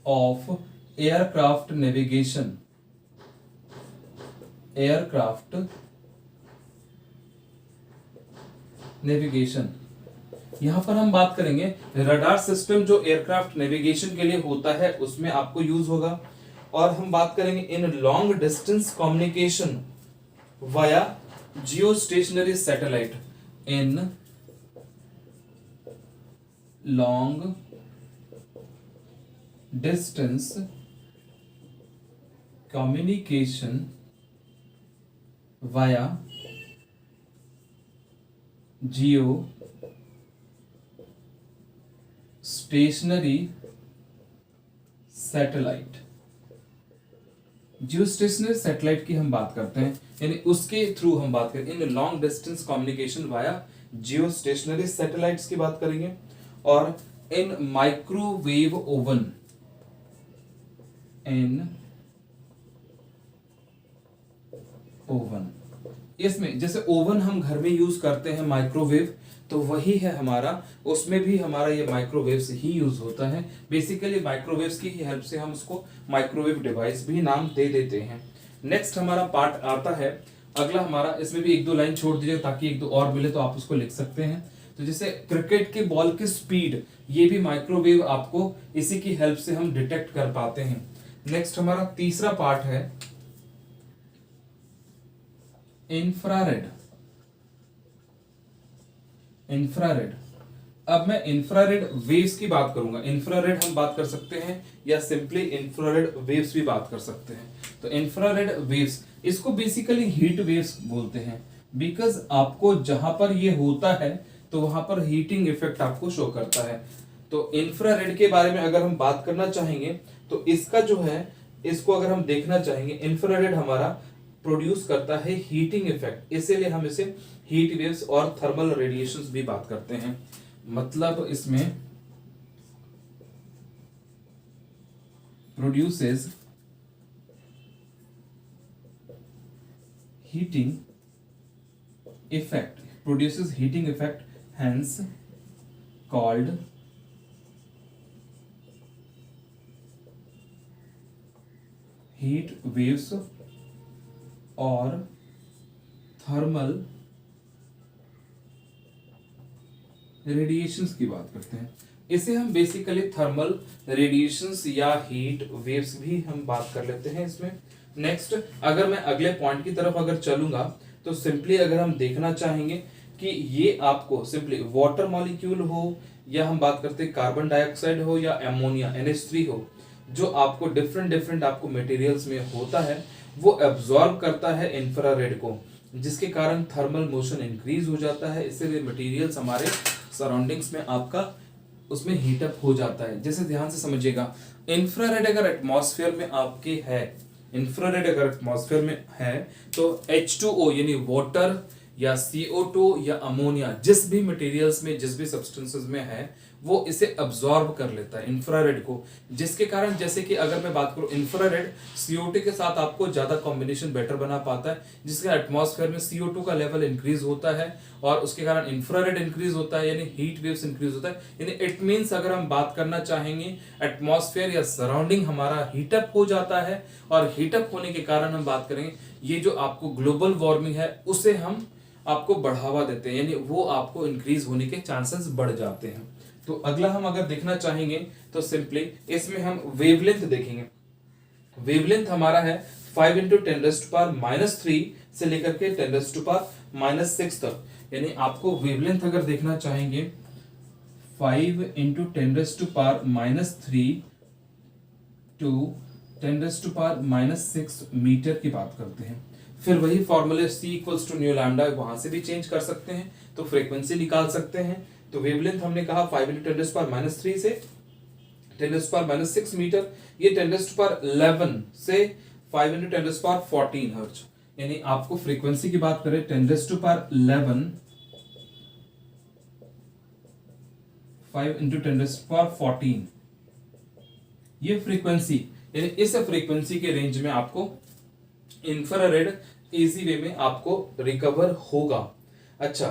of aircraft navigation, aircraft navigation. यहां पर हम बात करेंगे रडार सिस्टम जो एयरक्राफ्ट नेविगेशन के लिए होता है, उसमें आपको यूज होगा। और हम बात करेंगे in long distance communication via Jio stationery satellite, in long distance communication via Jio stationery satellite. Geostationary satellite की हम बात करते हैं, यानी उसके थ्रू हम बात करें, in long distance communication via geostationary satellites की बात करेंगे। और इन माइक्रोवेव ओवन, इन ओवन, इसमें जैसे ओवन हम घर में यूज करते हैं माइक्रोवेव, तो वही है हमारा, उसमें भी हमारा ये माइक्रोवेव्स ही यूज होता है। बेसिकली माइक्रोवेव्स की ही हेल्प से हम उसको माइक्रोवेव डिवाइस भी नाम दे देते हैं। नेक्स्ट हमारा पार्ट आता है अगला हमारा, इसमें भी एक दो लाइन छोड़ दीजिए ताकि एक दो और मिले तो आप उसको लिख सकते हैं। तो जैसे क्रिकेट के बॉल की स्पीड, ये भी माइक्रोवेव आपको इसी की हेल्प से हम डिटेक्ट कर पाते हैं। नेक्स्ट हमारा तीसरा पार्ट है इंफ्रारेड। इंफ्रारेड, अब मैं इंफ्रारेड वेव्स की बात करूंगा। इंफ्रारेड हम बात कर सकते हैं या सिंपली इंफ्रारेड वेव्स भी बात कर सकते हैं। तो इंफ्रारेड वेव्स, इसको बेसिकली हीट वेव्स बोलते हैं, बिकॉज आपको जहां पर ये होता है तो वहां पर हीटिंग इफेक्ट आपको शो करता है। तो इंफ्रारेड के बारे में अगर हम बात करना चाहेंगे तो इसका जो है, इसको अगर हम देखना चाहेंगे, इंफ्रारेड हमारा प्रोड्यूस करता है हीटिंग इफेक्ट, इसीलिए हम इसे हीट वेव्स और थर्मल रेडिएशंस भी बात करते हैं। मतलब इसमें produces heating effect, produces heating effect, hence called heat waves और थर्मल रेडिएशंस की बात करते हैं। इसे हम बेसिकली थर्मल रेडिएशंस या हीट वेव्स भी हम बात कर लेते हैं इसमें। नेक्स्ट अगर मैं अगले पॉइंट की तरफ अगर चलूंगा तो सिंपली अगर हम देखना चाहेंगे कि ये आपको सिंपली वाटर मॉलिक्यूल हो या हम बात करते हैं कार्बन डाइऑक्साइड हो या एमोनिया NH3 हो, जो आपको डिफरेंट डिफरेंट आपको मटेरियल्स में होता है, वो एब्जॉर्ब करता है इंफ्रारेड को, जिसके कारण थर्मल मोशन इंक्रीज हो जाता है। इसीलिए मटेरियल्स हमारे सराउंडिंग्स में आपका उसमें हीटअप हो जाता है। जैसे ध्यान से समझिएगा, इंफ्रारेड अगर एटमॉस्फेयर में आपके है, इंफ्रारेड अगर एटमॉस्फेयर में है तो H2O यानी वाटर या CO2 या अमोनिया, जिस भी मटेरियल्स में, जिस भी सब्सटेंसेस में है, वो इसे अब्सॉर्ब कर लेता है इंफ्रारेड को, जिसके कारण जैसे कि अगर मैं बात करूं, इंफ्रारेड CO2 के साथ आपको ज्यादा कॉम्बिनेशन बेटर बना पाता है, जिसके एटमॉस्फेयर में CO2 का लेवल इंक्रीज होता है और उसके कारण इंफ्रारेड इंक्रीज होता है, यानी हीट वेव्स इंक्रीज होता है। यानी इट मींस अगर हम बात करना चाहेंगे, एटमॉस्फेयर या सराउंडिंग हमारा हीटअप हो जाता है, और हीटअप होने के कारण हम बात करेंगे, ये जो आपको ग्लोबल वार्मिंग है उसे हम आपको बढ़ावा देते हैं, यानी वो आपको इंक्रीज होने के चांसेस बढ़ जाते हैं। तो अगला हम अगर देखना चाहेंगे तो सिंपली इसमें हम वेवलेंथ देखेंगे। वेवलेंथ हमारा है 5 × 10⁻³ से लेकर के 10⁻⁻6 तक, यानी आपको वेवलेंथ अगर देखना चाहेंगे 5 × 10⁻³ टू 10⁻⁻6 मीटर की बात करते हैं। फिर वही फॉर्मूले C = ν वहां से भी चेंज कर सकते हैं, तो फ्रीक्वेंसी निकाल सकते हैं। तो वेवलेंथ हमने कहा 5 × 10⁻³ से 10⁻6 मीटर, ये 10⁻11 से 5 × 10⁻14 हर्ट्ज, यानी आपको फ्रीक्वेंसी की बात करें 10⁻11 5 × 10⁻14, ये फ्रीक्वेंसी, यानी इस फ्रीक्वेंसी के रेंज में आपको इंफ्रारेड इजी वे में आपको रिकवर होगा। अच्छा,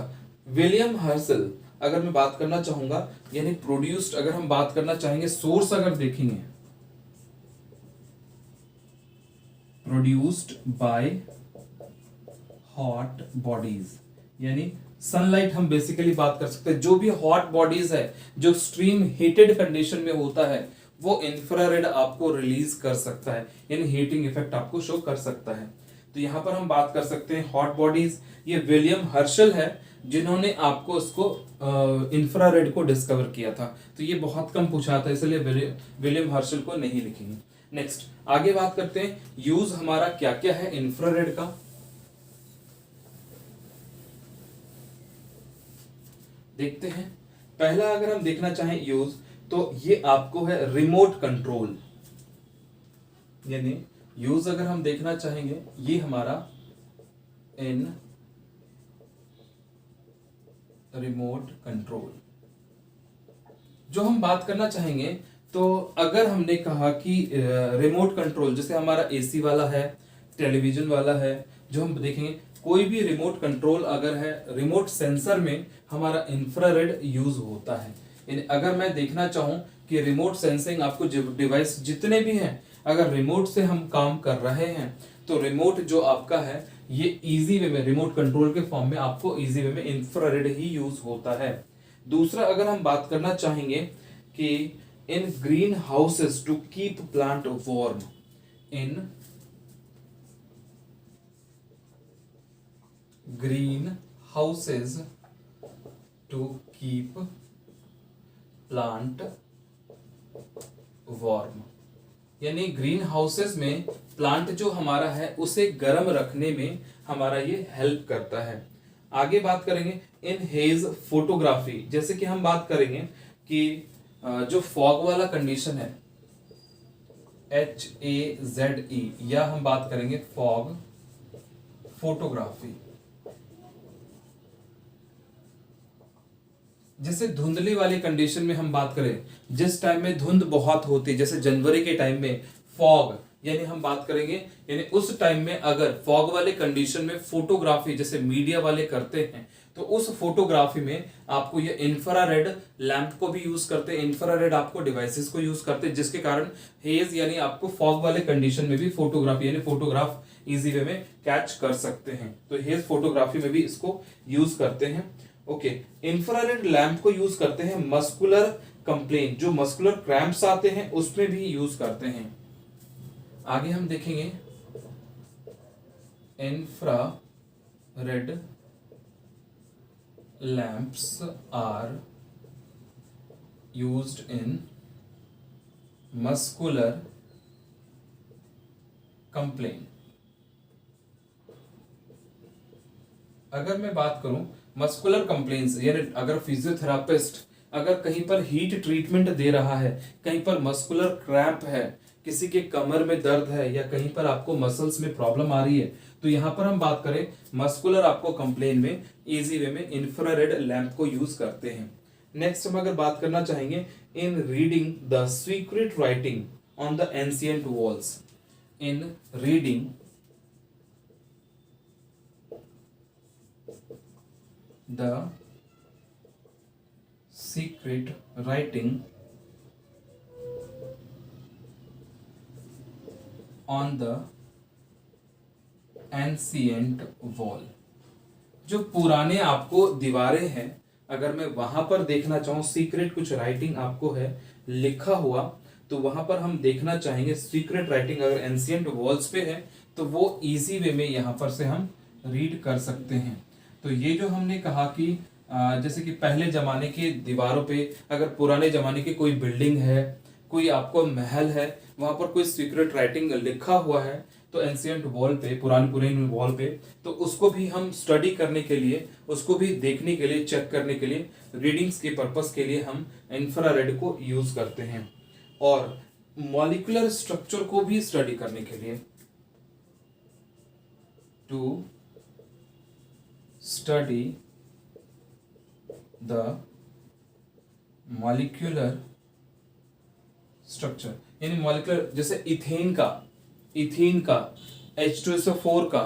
विलियम हर्शल अगर मैं बात करना चाहूंगा, यानी प्रोड्यूस्ड अगर हम बात करना चाहेंगे, सोर्स अगर देखेंगे, प्रोड्यूस्ड बाय हॉट बॉडीज, यानी सनलाइट हम बेसिकली बात कर सकते हैं। जो भी हॉट बॉडीज है, जो एक्सट्रीम हीटेड कंडीशन में होता है, वो इंफ्रारेड आपको रिलीज कर सकता है, यानी हीटिंग इफेक्ट आपको शो कर सकता है। तो यहां पर हम बात कर सकते हैं हॉट बॉडीज, ये विलियम हर्शल है जिन्होंने आपको उसको इंफ्रारेड को डिस्कवर किया था। तो ये बहुत कम पूछा था, इसलिए विलियम हर्शल को नहीं लिखेंगे। नेक्स्ट आगे बात करते हैं, यूज हमारा क्या क्या है इंफ्रारेड का। देखते हैं, पहला अगर हम देखना चाहें यूज, तो ये आपको है रिमोट कंट्रोल, यानी यूज अगर हम देखना चाहेंगे, ये हमारा इन रिमोट कंट्रोल जो हम बात करना चाहेंगे, तो अगर हमने कहा कि रिमोट कंट्रोल जैसे हमारा एसी वाला है, टेलीविजन वाला है, जो हम देखेंगे कोई भी रिमोट कंट्रोल अगर है, रिमोट सेंसर में हमारा इंफ्रारेड यूज होता है। अगर मैं देखना चाहूं कि रिमोट सेंसिंग आपको डिवाइस जितने भी हैं, अगर रिमोट से हम काम कर रहे हैं, तो रिमोट जो आपका है ये इजी वे में रिमोट कंट्रोल के फॉर्म में आपको इजी वे में इंफ्रारेड ही यूज होता है। दूसरा अगर हम बात करना चाहेंगे कि in green houses to keep plant warm, in green houses to keep plant warm, यानी ग्रीन हाउसेस में प्लांट जो हमारा है उसे गर्म रखने में हमारा ये हेल्प करता है। आगे बात करेंगे इन हेज फोटोग्राफी, जैसे कि हम बात करेंगे कि जो फॉग वाला कंडीशन है HAZE, या हम बात करेंगे फॉग फोटोग्राफी, जैसे धुंधली वाली कंडीशन में हम बात करें, जिस टाइम में धुंध बहुत होती है, जैसे जनवरी के टाइम में फॉग, यानी हम बात करेंगे यानी उस टाइम में अगर फॉग वाले कंडीशन में फोटोग्राफी जैसे मीडिया वाले करते हैं, तो उस फोटोग्राफी में आपको ये इंफ्रारेड लैंप को भी यूज करते हैं, इंफ्रारेड आपको डिवाइसेस को यूज करते हैं, जिसके कारण हेज यानी आपको फॉग वाले कंडीशन में भी फोटोग्राफी यानी फोटोग्राफ इजी वे में कैच कर सकते हैं, तो हेज फोटोग्राफी में भी इसको यूज करते हैं। ओके, इंफ्रारेड लैंप को यूज करते हैं मस्कुलर कंप्लेन, जो मस्कुलर क्रैम्प्स आते हैं उसमें भी यूज करते हैं। आगे हम देखेंगे infrared lamps are used in muscular complain. अगर मैं बात करूं मस्कुलर कंप्लेंट्स, यानी अगर फिजियोथेरापिस्ट अगर कहीं पर हीट ट्रीटमेंट दे रहा है, कहीं पर मस्कुलर क्रैम्प है, किसी के कमर में दर्द है, या कहीं पर आपको मसल्स में प्रॉब्लम आ रही है, तो यहां पर हम बात करें मस्कुलर आपको कंप्लेन में इजी वे में इंफ्रारेड लैंप को यूज करते हैं। नेक्स्ट हम अगर बात करना चाहेंगे इन reading the secret writing on the ancient walls, in reading the secret writing on the ancient wall, जो पुराने आपको दीवारें हैं, अगर मैं वहां पर देखना चाहूं सीक्रेट कुछ राइटिंग आपको है लिखा हुआ, तो वहां पर हम देखना चाहेंगे सीक्रेट राइटिंग अगर एंशिएंट वॉल्स पे है, तो वो इजी वे में यहां पर से हम रीड कर सकते हैं। तो ये जो हमने कहा कि जैसे कि पहले जमाने के दीवारों पे अगर पुराने जमाने की कोई बिल्डिंग है, कोई आपको महल है, वहां पर कोई सीक्रेट राइटिंग लिखा हुआ है, तो एंशिएंट वॉल पे, पुरानी वॉल पे, तो उसको भी हम स्टडी करने के लिए, उसको भी देखने के लिए, चेक करने के लिए, रीडिंग्स के पर्पस के लिए हम इंफ्रारेड को यूज करते हैं। और मॉलिक्यूलर स्ट्रक्चर को भी स्टडी करने के लिए, to study the molecular structure, यानी मॉलिक्यूलर जैसे इथेन का H2SO4 का,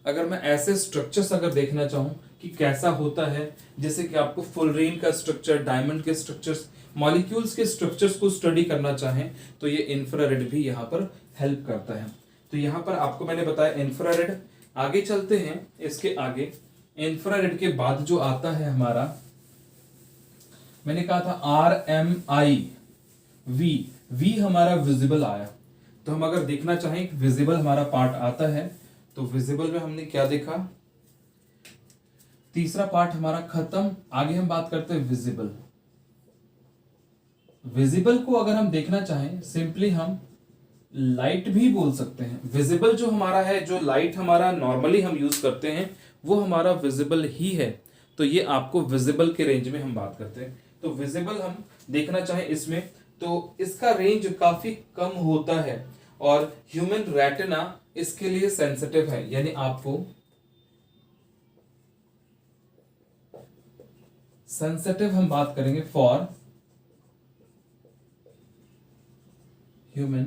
अगर मैं ऐसे स्ट्रक्चर्स अगर देखना चाहूं कि कैसा होता है, जैसे कि आपको फुलरीन का स्ट्रक्चर, डायमंड के स्ट्रक्चर्स, मॉलिक्यूल्स के स्ट्रक्चर्स को स्टडी करना चाहें, तो ये इंफ्रारेड भी यहाँ पर हेल्प करता है। तो यहाँ पर आपको मैंने बताया इंफ्रारेड। आगे चलते हैं, इसके आगे इंफ्रारेड के बाद जो आता है हमारा, मैंने कहा था RMI V हमारा विजिबल आया, तो हम अगर देखना चाहें विजिबल हमारा पार्ट आता है, तो विजिबल में हमने क्या देखा, तीसरा पार्ट हमारा खत्म। आगे हम बात करते हैं विजिबल। विजिबल को अगर हम देखना चाहें, सिंपली हम लाइट भी बोल सकते हैं। विजिबल जो हमारा है, जो लाइट हमारा नॉर्मली हम यूज करते हैं, वो हमारा विजिबल ही है, तो ये आपको विजिबल के रेंज में हम बात करते हैं। तो विजिबल हम देखना चाहें इसमें, तो इसका रेंज काफी कम होता है, और ह्यूमन रेटिना इसके लिए सेंसिटिव है, यानी आपको सेंसिटिव हम बात करेंगे फॉर ह्यूमन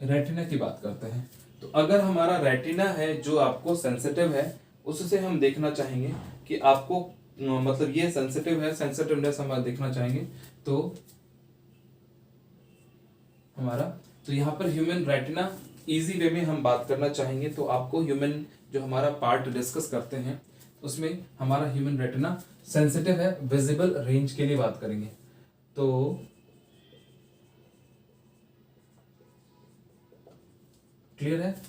रेटिना की बात करते हैं। तो अगर हमारा रेटिना है जो आपको सेंसिटिव है, उससे हम देखना चाहेंगे कि आपको मतलब ये सेंसिटिव है, सेंसिटिवनेस हम देखना चाहेंगे तो हमारा, तो यहाँ पर ह्यूमन रेटिना इजी वे में हम बात करना चाहेंगे तो आपको ह्यूमन जो हमारा पार्ट डिस्कस करते हैं उसमें हमारा ह्यूमन रेटिना सेंसिटिव है, विजिबल रेंज के लिए बात करेंगे। तो क्लियर है?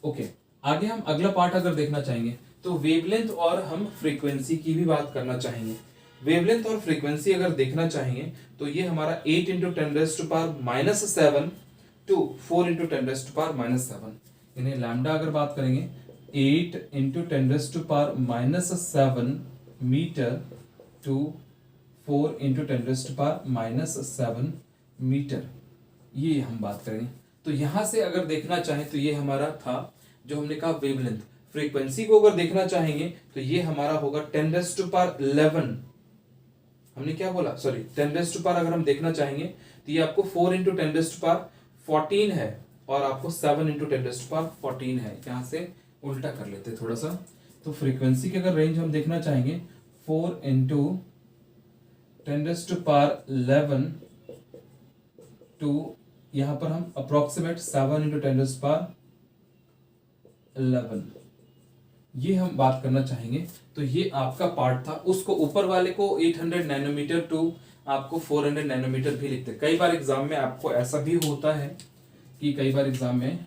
ओके, आगे हम अगला पार्ट अगर देखना चाहेंगे तो वेवलेंथ और हम फ्रीक्वेंसी की भी बात करना चाहेंगे। वेवलेंथ और फ्रीक्वेंसी अगर देखना चाहेंगे तो ये हमारा 8 इंटू 10⁻⁻7 टू 4 इंटू 10⁻⁻7, यानी लैम्डा अगर बात करेंगे 8 into 10⁻⁻7 metre to 4 into 10⁻⁻7 metre, ये हम बात करेंगे। तो यहां से अगर देखना चाहें तो ये हमारा था जो हमने कहा वेवलेंथ। फ्रीक्वेंसी को अगर देखना चाहेंगे तो ये हमारा होगा 10⁻11, हमने क्या बोला, सॉरी 10⁻, अगर हम देखना चाहेंगे तो ये आपको 4 इंटू 10⁻14 है और आपको 7 इंटू 10⁻14 है। यहां से उल्टा कर लेते थोड़ा सा। तो फ्रीक्वेंसी की अगर रेंज हम देखना चाहेंगे 4 इंटू 10⁻11 टू यहां पर हम अप्रोक्सीमेट 7 इंटू 10⁻11, ये हम बात करना चाहेंगे। तो ये आपका पार्ट था। उसको ऊपर वाले को 800 नैनोमीटर टू आपको 400 नैनोमीटर भी लिखते हैं। कई बार एग्जाम में आपको ऐसा भी होता है कि कई बार एग्जाम में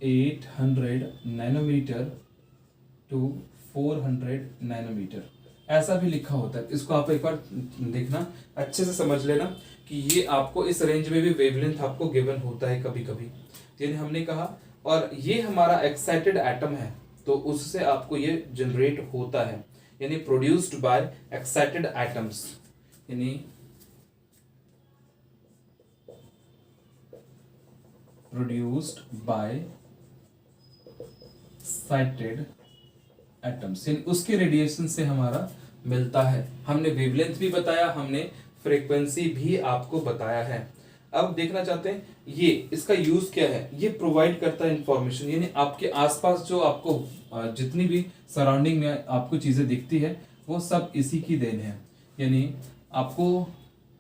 800 नैनोमीटर टू 400 नैनोमीटर ऐसा भी लिखा होता है। इसको आप एक बार देखना, अच्छे से समझ लेना कि ये आपको इस रेंज में भी वेवलेंथ आपको गिवन होता है कभी कभी, यानी हमने कहा। और ये हमारा एक्साइटेड एटम है तो उससे आपको ये जनरेट होता है, यानी प्रोड्यूस्ड बाय एक्साइटेड एटम्स, यानी प्रोड्यूस्ड बाय एक्साइटेड एटम्स, यानी उसके रेडिएशन से हमारा मिलता है। हमने वेवलेंथ भी बताया, हमने फ्रीक्वेंसी भी आपको बताया है। अब देखना चाहते हैं ये इसका यूज क्या है। ये प्रोवाइड करता है इंफॉर्मेशन, यानी आपके आसपास जो आपको जितनी भी सराउंडिंग में आपको चीजें दिखती है वो सब इसी की देन है। यानी आपको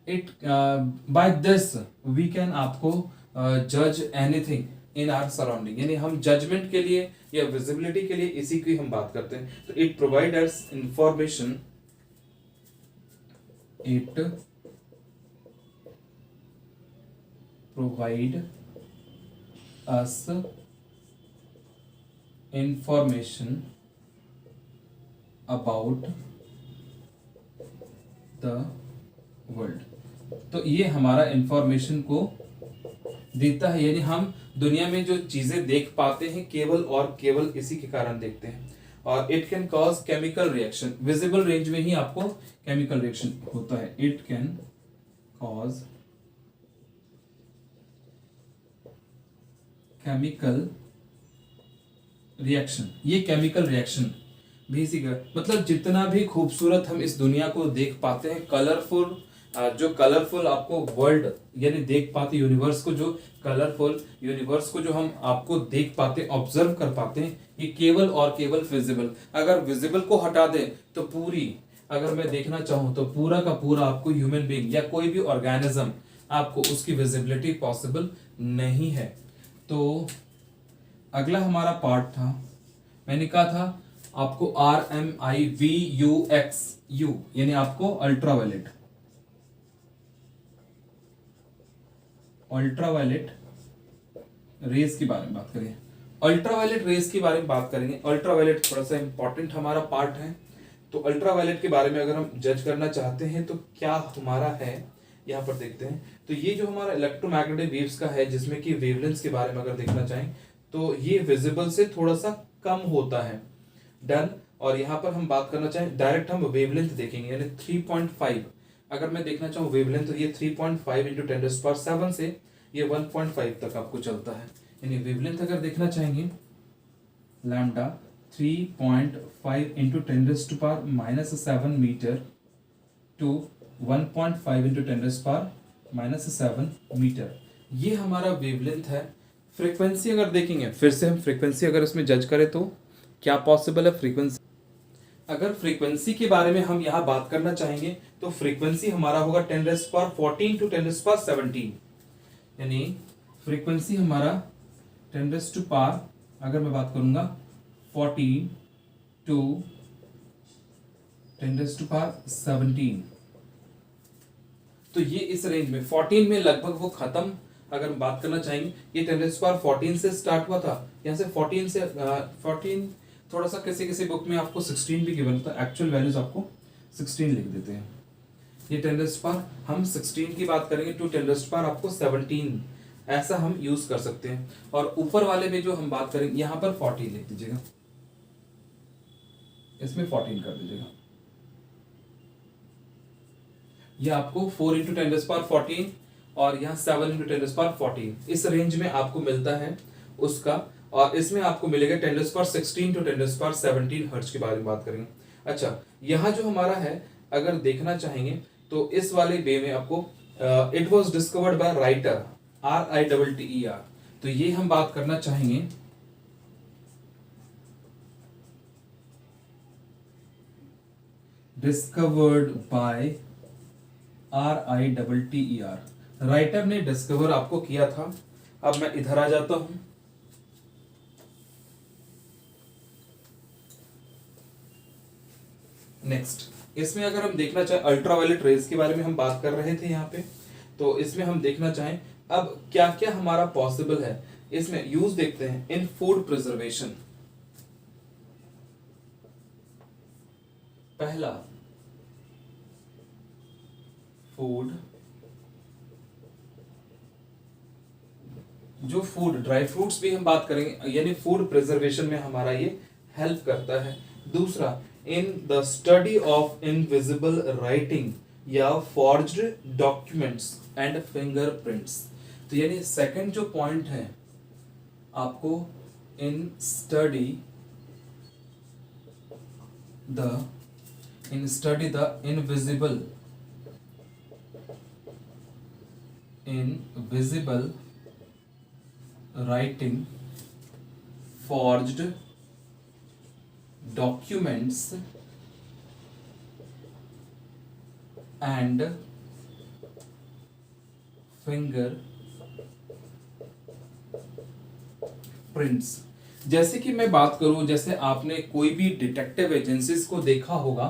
it by this we can आपको जज एनीथिंग इन आवर सराउंडिंग, यानी हम जजमेंट के लिए या विजिबिलिटी के लिए इसी की हम बात करते हैं। तो it provide us information, it provide us information about the world। तो ये हमारा इंफॉर्मेशन को देता है, यानी हम दुनिया में जो चीजें देख पाते हैं केवल और केवल इसी के कारण देखते हैं। और it can cause chemical reaction, visible range में ही आपको केमिकल रिएक्शन होता है। It can cause chemical reaction, ये केमिकल रिएक्शन भी इसी का मतलब जितना भी खूबसूरत हम इस दुनिया को देख पाते हैं, कलरफुल जो कलरफुल आपको वर्ल्ड यानी देख पाते, यूनिवर्स को जो कलरफुल यूनिवर्स को जो हम आपको देख पाते, ऑब्जर्व कर पाते हैं, ये केवल और केवल विजिबल। अगर विजिबल को हटा दें तो पूरी, अगर मैं देखना चाहूं तो पूरा का पूरा आपको ह्यूमन बीइंग या कोई भी ऑर्गेनिज्म आपको उसकी विजिबिलिटी पॉसिबल नहीं है। तो अगला हमारा पार्ट था, मैंने कहा था आपको RMIVUXU यानी आपको अल्ट्रावायलेट रेज के बारे में बात करेंगे। अल्ट्रावायलेट रेज के बारे में बात करेंगे। अल्ट्रावायलेट थोड़ा सा इंपॉर्टेंट हमारा पार्ट है। तो अल्ट्रावायलेट के बारे में अगर हम जज करना चाहते हैं तो क्या हमारा है, यहाँ पर देखते हैं। तो ये जो हमारा इलेक्ट्रोमैग्नेटिक वेव्स का है, जिसमें कि वेवलेंथ के बारे में अगर देखना चाहें तो ये विजिबल से थोड़ा सा कम होता है। डन। और यहाँ पर हम बात करना चाहें डायरेक्ट हम वेवलेंथ देखेंगे, यानी 3.5। अगर मैं देखना चाहूँ वेवलेंथ, तो ये 3.5 इंटू 10⁻⁷ से ये 1.5 तक आपको चलता है। यानी वेवलेंथ अगर देखना चाहेंगे lambda 3.5 into 10⁻⁷ metre to 1.5 into 10⁻⁷ metre, ये हमारा वेवलेंथ है। फ्रीक्वेंसी अगर देखेंगे, फिर से हम फ्रीक्वेंसी अगर इसमें जज करें तो क्या पॉसिबल है फ्रीक्वेंसी, अगर फ्रीक्वेंसी के बारे में हम यहाँ बात करना चाहेंगे तो फ्रीक्वेंसी हमारा होगा 10⁻14 टू 10⁻17, यानी फ्रीक्वेंसी हमारा 10⁻, अगर मैं बात करूंगा 14 टू 10⁻17, तो ये इस रेंज में 14 में लगभग वो खत्म, अगर हम बात करना चाहेंगे ये 10⁻14 से स्टार्ट हुआ था, यहाँ से 14 से 14, थोड़ा सा किसी किसी बुक में आपको 16 भी गिवन था, एक्चुअल वैल्यूज आपको 16 लिख देते हैं। ये 10⁻, हम 16 की बात करेंगे टू 10⁻, आपको 17 ऐसा हम यूज कर सकते हैं। और ऊपर वाले में जो हम बात करेंगे यहाँ पर 14 लिख दीजिएगा, इसमें 14 कर दीजिएगा, ये आपको 4 इंटू 10⁻14 और यहाँ 7 इंटू 10⁻14 इस रेंज में आपको मिलता है उसका, और इसमें आपको मिलेगा 10⁻16 टू 10⁻17 हर्ट्ज के बारे में बात करेंगे। अच्छा, यहाँ जो हमारा है अगर देखना चाहेंगे तो इस वाले वे में आपको it was discovered by writer RITTER, तो ये हम बात करना चाहेंगे डिस्कवर्ड बाय RITTER, राइटर ने डिस्कवर आपको किया था। अब मैं इधर आ जाता हूं, नेक्स्ट इसमें अगर हम देखना चाहें अल्ट्रावायलेट रेज के बारे में हम बात कर रहे थे यहाँ पे, तो इसमें हम देखना चाहें अब क्या क्या हमारा पॉसिबल है, इसमें यूज देखते हैं इन फूड प्रिजर्वेशन। पहला फूड, जो फूड ड्राई फ्रूट्स भी हम बात करेंगे, यानी फूड प्रिजर्वेशन में हमारा ये हेल्प करता है। दूसरा in the study of invisible writing या फॉर्ज्ड डॉक्यूमेंट्स एंड फिंगरप्रिंट्स, तो यानी सेकंड जो पॉइंट है आपको in study the invisible writing, forged documents and fingerprints। जैसे कि मैं बात करूं, जैसे आपने कोई भी डिटेक्टिव एजेंसीज को देखा होगा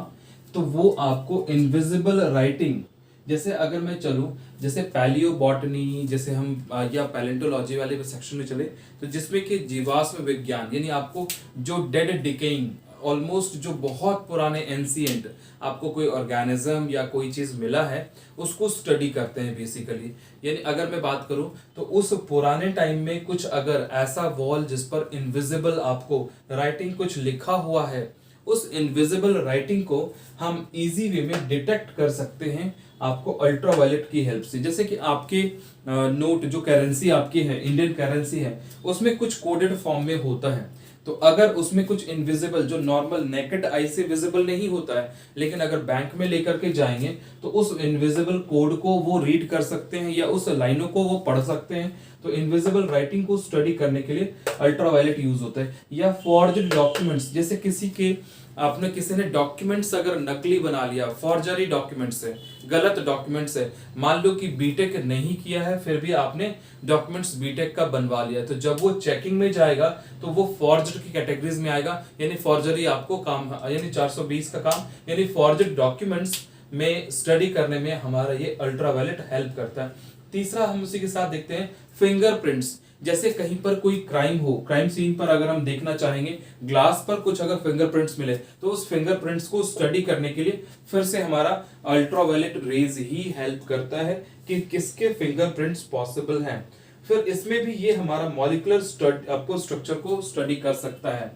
तो वो आपको इनविजिबल राइटिंग, जैसे अगर मैं चलूं जैसे पैलियो बॉटनी, जैसे हम या पैलेंटोलॉजी वाले सेक्शन में चले, तो जिसमें कि जीवाश्म विज्ञान, यानी आपको जो डेड डिकेइंग ऑलमोस्ट जो बहुत पुराने एंशिएंट आपको कोई ऑर्गेनिज्म या कोई चीज मिला है उसको स्टडी करते हैं बेसिकली। यानी अगर मैं बात करूं तो उस पुराने टाइम में कुछ अगर ऐसा वॉल जिस पर इनविजिबल आपको राइटिंग कुछ लिखा हुआ है, उस इनविजिबल राइटिंग को हम इजी वे में डिटेक्ट कर सकते हैं आपको अल्ट्रावायलेट की हेल्प से। जैसे कि आपके नोट जो करेंसी आपकी है, इंडियन करेंसी है, उसमें कुछ कोडेड फॉर्म में होता है, तो अगर उसमें कुछ इनविजिबल जो नॉर्मल नेकेड आई से विजिबल नहीं होता है, लेकिन अगर बैंक में लेकर के जाएंगे तो उस इनविजिबल कोड को वो रीड कर सकते हैं या उस लाइनों को वो पढ़ सकते हैं। तो इनविजिबल राइटिंग को स्टडी करने के लिए अल्ट्रावायलेट यूज होता है। या फॉर्ज्ड डॉक्यूमेंट्स, जैसे किसी के आपने किसी ने डॉक्यूमेंट्स अगर नकली बना लिया, फॉर्जरी डॉक्यूमेंट्स है, गलत डॉक्यूमेंट्स है, मान लो कि बीटेक नहीं किया है फिर भी आपने डॉक्यूमेंट्स बीटेक का बनवा लिया, तो जब वो चेकिंग में जाएगा तो वो फॉर्ज्ड की कैटेगरीज में आएगा, यानी फॉर्जरी आपको काम, यानी 420 का काम, यानी फॉर्ज्ड डॉक्यूमेंट्स में स्टडी करने में हमारा ये अल्ट्रावायलेट हेल्प करता है। तीसरा हम उसी के साथ देखते हैं फिंगरप्रिंट्स। जैसे कहीं पर कोई क्राइम हो, क्राइम सीन पर अगर हम देखना चाहेंगे, ग्लास पर कुछ अगर फिंगरप्रिंट्स मिले तो उस फिंगरप्रिंट्स को स्टडी करने के लिए फिर से हमारा अल्ट्रावायलेट रेज ही हेल्प करता है कि किसके फिंगरप्रिंट्स पॉसिबल हैं। फिर इसमें भी ये हमारा मॉलिक्यूलर आपको स्ट्रक्चर को स्टडी कर सकता है।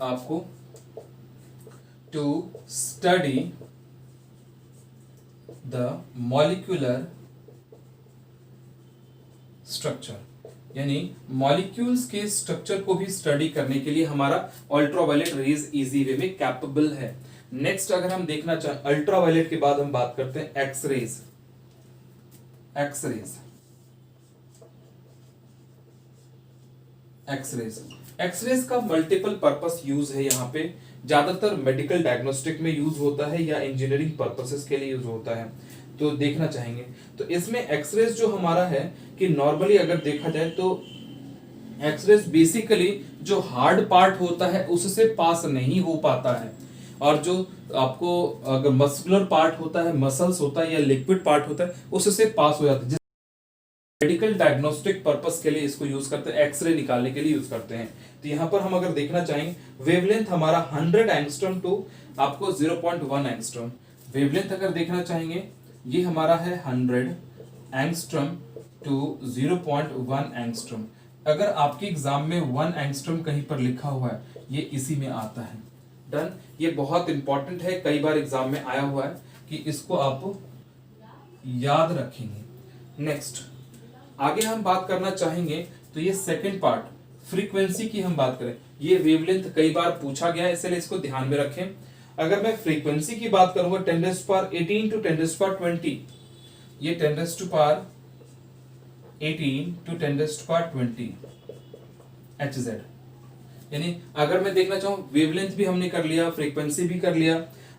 आपको to study the molecular structure, यानी मॉलिक्यूल्स के स्ट्रक्चर को भी स्टडी करने के लिए हमारा अल्ट्रावायलेट रेज इजी वे में कैपेबल है। नेक्स्ट अगर हम देखना चाहें अल्ट्रावायलेट के बाद हम बात करते हैं एक्सरेज। एक्सरेज एक्सरेज एक्सरेज का मल्टीपल पर्पस यूज है। यहाँ पे ज्यादातर मेडिकल डायग्नोस्टिक में यूज होता है या इंजीनियरिंग पर्पसेस के लिए यूज होता है, तो देखना चाहेंगे। तो इसमें एक्सरेज जो हमारा है कि नॉर्मली अगर देखा जाए तो एक्सरेज बेसिकली जो हार्ड पार्ट होता है उससे पास नहीं हो पाता है, और जो आपको अगर मस्कुलर पार्ट होता है, मसल्स होता है या लिक्विड पार्ट होता है उससे पास हो जाता है। मेडिकल डायग्नोस्टिक पर्पस के लिए इसको यूज करते हैं, एक्सरे निकालने के लिए यूज करते हैं। तो यहाँ पर हम अगर देखना चाहेंगे वेवलेंथ हमारा 100 एंगस्ट्रॉम टू आपको 0.1 एंगस्ट्रॉम। वेवलेंथ अगर देखना चाहेंगे ये हमारा है 100 एंगस्ट्रॉम टू 0.1 एंगस्ट्रॉम। अगर आपके एग्जाम में 1 एंगस्ट्रॉम कहीं पर लिखा हुआ है ये इसी में आता है। डन, ये बहुत इंपॉर्टेंट है, कई बार एग्जाम में आया हुआ है कि इसको आप याद रखेंगे। नेक्स्ट आगे हम बात करना चाहेंगे तो ये सेकंड पार्ट फ्रीक्वेंसी की हम बात करें। ये वेवलेंथ कई बार पूछा गया है इसलिए इसको ध्यान में रखें। अगर मैं फ्रीक्वेंसी की बात करूंगा 10⁻18 टू 10⁻20, ये 10⁻18 टू 10⁻20 Hz, यानी अगर मैं देखना चाहूं वेवलेंथ भी हमने कर लिया, फ्रीक्वेंसी भी कर लिया।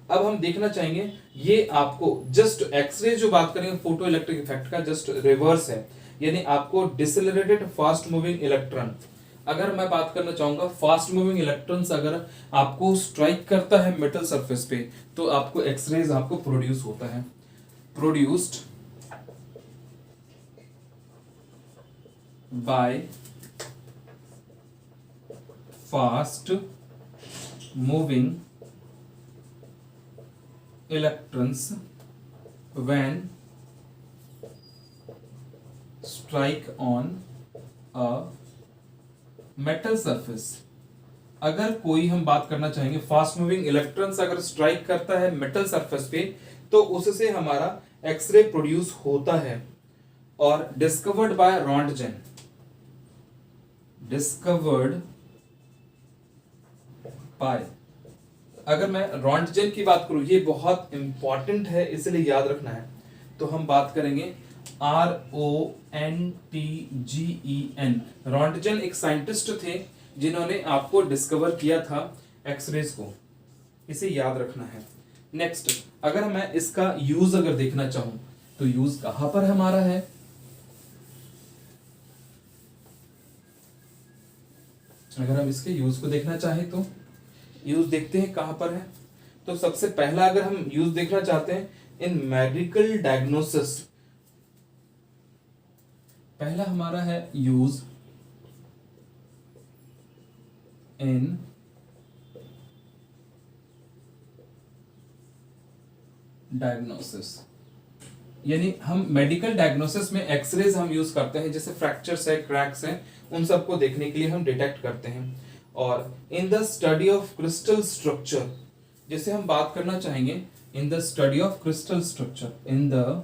अब हम देखना चाहेंगे ये आपको जस्ट एक्सरे जो बात करेंगे फोटो इलेक्ट्रिक इफेक्ट का जस्ट रिवर्स है, यानी आपको डिसेलरेटेड फास्ट मूविंग इलेक्ट्रॉन। अगर मैं बात करना चाहूंगा फास्ट मूविंग इलेक्ट्रॉन्स अगर आपको स्ट्राइक करता है मेटल सरफेस पे तो आपको एक्सरेज आपको प्रोड्यूस होता है। Produced by fast moving electrons when strike on a metal surface। अगर कोई हम बात करना चाहेंगे फास्ट मूविंग इलेक्ट्रॉन्स अगर स्ट्राइक करता है मेटल सरफेस पे तो उससे हमारा एक्सरे प्रोड्यूस होता है। और discovered by Röntgen, discovered by, अगर मैं रॉन्टजेन की बात करूं ये बहुत इंपॉर्टेंट है इसलिए याद रखना है। तो हम बात करेंगे RONTGEN। रॉन्टजेन एक साइंटिस्ट थे जिन्होंने आपको डिस्कवर किया था एक्सरेज को, इसे याद रखना है। नेक्स्ट अगर मैं इसका यूज अगर देखना चाहूं तो यूज कहां पर हमारा है, अगर हम इसके यूज को देखना चाहें तो यूज देखते हैं कहां पर है। तो सबसे पहला अगर हम यूज देखना चाहते हैं इन मेडिकल डायग्नोसिस, पहला हमारा है यूज इन डायग्नोसिस, यानी हम मेडिकल डायग्नोसिस में एक्सरेज हम यूज करते हैं, जैसे फ्रैक्चर्स है, क्रैक्स हैं, उन सबको देखने के लिए हम डिटेक्ट करते हैं। और इन the study of crystal structure, जैसे हम बात करना चाहेंगे इन the study of crystal structure, in the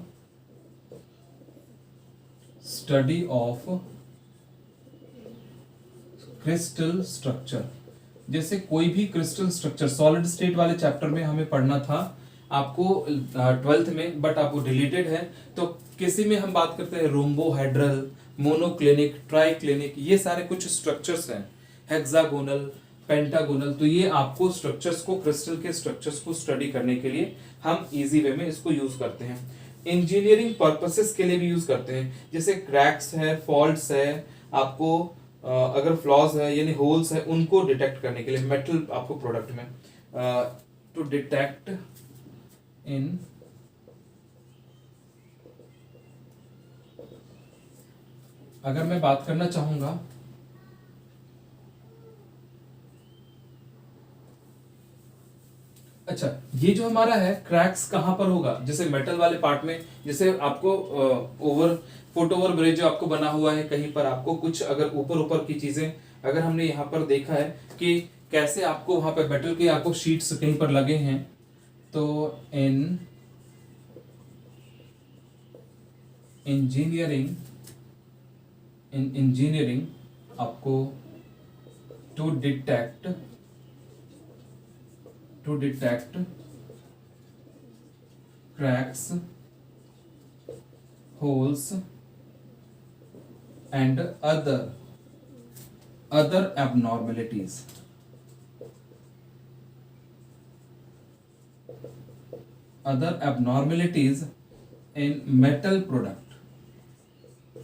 study of crystal structure, जैसे कोई भी क्रिस्टल स्ट्रक्चर सॉलिड स्टेट वाले चैप्टर में हमें पढ़ना था आपको 12th में, बट आपको डिलीटेड है। तो किसी में हम बात करते हैं रोम्बोहेड्रल, मोनोक्लिनिक, ट्राइक्लिनिक, ये सारे कुछ स्ट्रक्चर्स हैं, हेक्सागोनल, पेंटागोनल। तो ये आपको स्ट्रक्चर्स को, क्रिस्टल के स्ट्रक्चर्स को स्टडी करने के लिए हम इजी वे में इसको यूज करते हैं। इंजीनियरिंग पर्पसेस के लिए भी यूज करते हैं, जैसे क्रैक्स है, फॉल्ट्स है, आपको अगर फ्लॉज है यानी होल्स है उनको डिटेक्ट करने के लिए मेटल आपको प्रोडक्ट में टू डिटेक्ट इन अगर मैं बात करना चाहूंगा अच्छा, ये जो हमारा है क्रैक्स कहां पर होगा, जैसे मेटल वाले पार्ट में, जैसे आपको ओवर फुट ओवर ब्रिज जो आपको बना हुआ है, कहीं पर आपको कुछ अगर ऊपर ऊपर की चीजें अगर हमने यहाँ पर देखा है कि कैसे आपको वहां पर मेटल के आपको शीट्स कहीं पर लगे हैं, तो इन इंजीनियरिंग इन इंजीनियरिंग आपको to detect cracks, holes and other abnormalities. In metal product.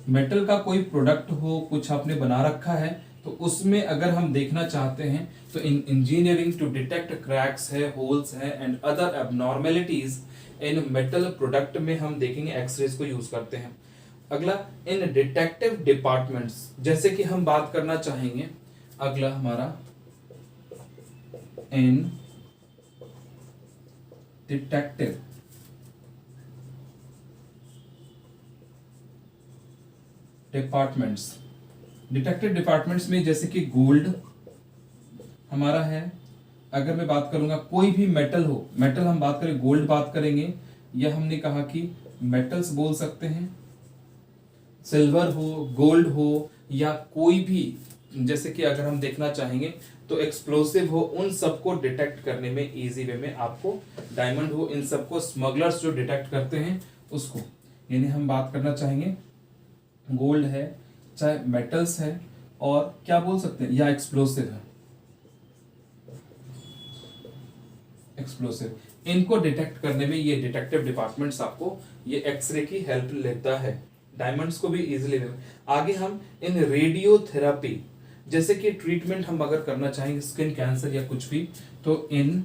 Metal का कोई प्रोडक्ट हो, कुछ आपने बना रखा है, तो उसमें अगर हम देखना चाहते हैं तो in engineering to detect cracks है, होल्स है and other abnormalities in metal product में हम देखेंगे एक्सरेज को यूज करते हैं। अगला इन डिटेक्टिव डिपार्टमेंट्स, जैसे कि हम बात करना चाहेंगे अगला हमारा इन डिटेक्टिव डिपार्टमेंट्स में जैसे कि गोल्ड हमारा है। अगर मैं बात करूंगा कोई भी मेटल हो, मेटल हम बात करें, गोल्ड बात करेंगे, या हमने कहा कि मेटल्स बोल सकते हैं, सिल्वर हो, गोल्ड हो, या कोई भी, जैसे कि अगर हम देखना चाहेंगे तो एक्सप्लोसिव हो, उन सबको डिटेक्ट करने में इजी वे में आपको, डायमंड हो, इन सबको स्मगलर्स जो डिटेक्ट करते हैं उसको, यानी हम बात करना चाहेंगे गोल्ड है, चाहे मेटल्स है, और क्या बोल सकते हैं, या एक्सप्लोसिव है, एक्सप्लोसिव, इनको डिटेक्ट करने में ये डिटेक्टिव डिपार्टमेंट्स आपको ये एक्सरे की हेल्प लेता है, डायमंड्स को भी इजीली। आगे हम इन रेडियोथेरेपी, जैसे कि ट्रीटमेंट हम अगर करना चाहेंगे स्किन कैंसर या कुछ भी, तो इन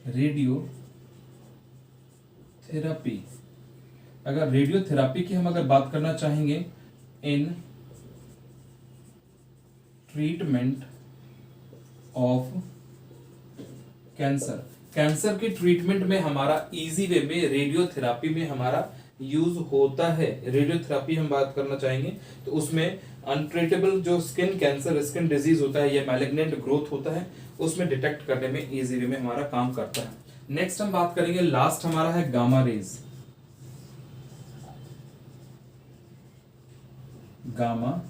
रेडियोथेरेपी, अगर रेडियोथेरेपी की हम अगर बात करना चाहेंगे in treatment of cancer, cancer के ट्रीटमेंट में हमारा इजी वे में रेडियोथेरेपी में हमारा यूज होता है। रेडियोथेरेपी हम बात करना चाहेंगे तो उसमें अनट्रीटेबल जो स्किन कैंसर, स्किन डिजीज होता है या मैलिग्नेंट ग्रोथ होता है, उसमें डिटेक्ट करने में इजी वे में हमारा काम करता है। नेक्स्ट हम बात करेंगे, लास्ट हमारा है गामा रेज। गामा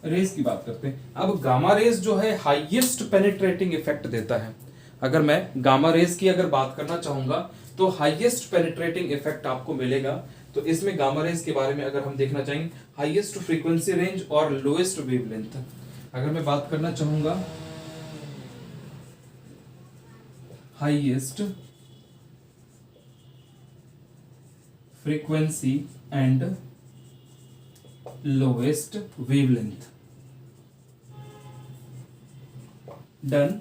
रेज की बात करते हैं। अब गामा रेज जो है हाईएस्ट पेनिट्रेटिंग इफेक्ट देता है। अगर मैं गामा रेज की अगर बात करना चाहूंगा तो हाईएस्ट पेनिट्रेटिंग इफेक्ट आपको मिलेगा। तो इसमें गामा रेज के बारे में अगर हम देखना चाहेंगे, हाईएस्ट फ्रीक्वेंसी रेंज और लोएस्ट वेवलेंथ, अगर मैं बात करना चाहूंगा highest frequency and lowest wavelength, done.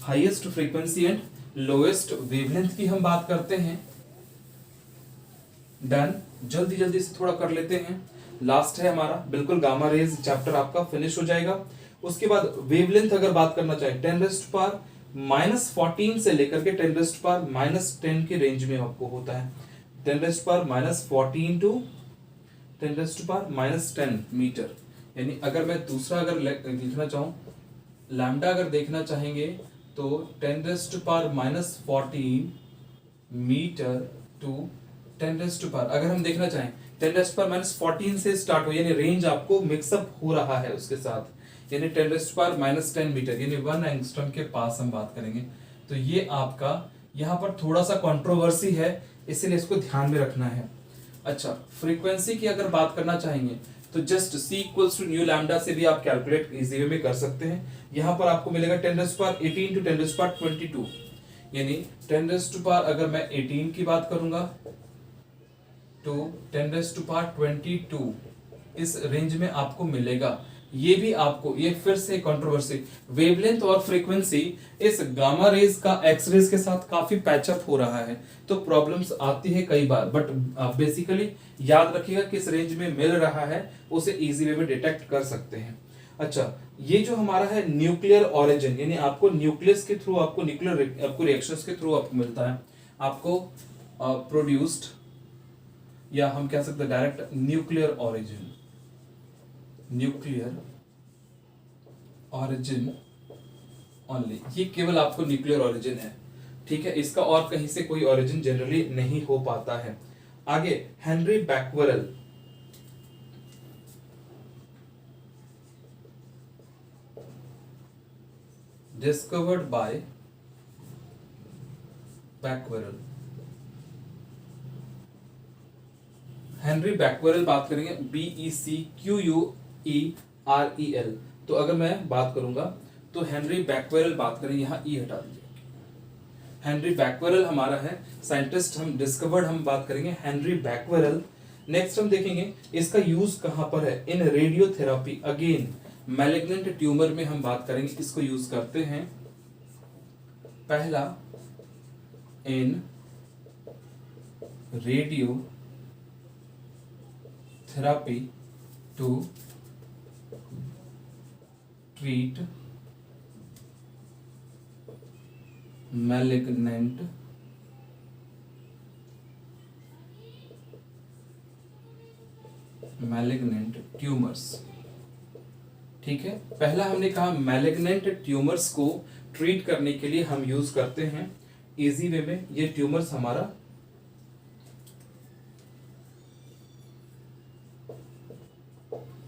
Highest frequency and lowest wavelength की हम बात करते हैं, डन। जल्दी जल्दी से थोड़ा कर लेते हैं, लास्ट है हमारा, बिल्कुल गामा रेज चैप्टर आपका फिनिश हो जाएगा। उसके बाद वेवलेंथ अगर बात करना चाहे 10⁻⁻14 से लेकर के 10⁻⁻10 के रेंज में आपको होता है। 10⁻⁻14 टू 10⁻⁻10 मीटर, यानी अगर मैं दूसरा अगर लिखना चाहूं, लैम्डा अगर देखना चाहेंगे तो 10⁻⁻14 मीटर टू 10⁻, अगर हम देखना चाहें 10⁻⁻14 से स्टार्ट हो, यानी रेंज आपको मिक्सअप हो रहा है उसके साथ, यानी 10⁻⁻10 मीटर यानी 1 एंगस्ट्रॉम के पास हम बात करेंगे। तो ये आपका यहाँ पर थोड़ा सा कंट्रोवर्सी है, इसीलिए इसको ध्यान में रखना है। अच्छा, फ्रीक्वेंसी की अगर बात करना चाहेंगे तो just c equals to nu lambda से भी आप कैलकुलेट इजी वे में कर सकते हैं। यहाँ पर आपको मिलेगा 10⁻18 टू 10⁻22, यानी 10⁻, अगर मैं 18 की बात करूंगा तो 10⁻22 इस रेंज में आपको मिलेगा। ये भी आपको, ये फिर से कंट्रोवर्सी, वेवलेंथ और फ्रीक्वेंसी इस गामा रेज का एक्स रेज के साथ काफी पैचअप हो रहा है, तो प्रॉब्लम्स आती है कई बार, बट बेसिकली याद रखिएगा किस रेंज में मिल रहा है, उसे इजी वे में डिटेक्ट कर सकते हैं। अच्छा, ये जो हमारा है न्यूक्लियर ऑरिजिन, यानी आपको न्यूक्लियस के थ्रू, आपको न्यूक्लियर, आपको रिएक्शंस के थ्रू आपको मिलता है, आपको प्रोड्यूस्ड, या हम कह सकते हैं direct nuclear origin, nuclear origin only, ये केवल आपको न्यूक्लियर ऑरिजिन है। ठीक है, इसका और कहीं से कोई ओरिजिन जनरली नहीं हो पाता है। आगे Henry Becquerel, discovered by Becquerel. Henry Becquerel बात करेंगे, BECQUEREL। तो अगर मैं बात करूंगा तो हेनरी बैक्वेरेल बात करें, यहां ई हटा दीजिए। हेनरी बैक्वेरेल हमारा है साइंटिस्ट, हम डिस्कवर्ड हम बात करेंगे हेनरी बैक्वेरेल। नेक्स्ट हम देखेंगे इसका यूज कहां पर है, in radiotherapy. Again malignant tumour में हम बात करेंगे, इसको यूज करते हैं। पहला in radio therapy to treat malignant tumours. ठीक है, पहला हमने कहा मैलिग्नेंट ट्यूमर्स को ट्रीट करने के लिए हम यूज करते हैं इजी वे में। ये ट्यूमर्स हमारा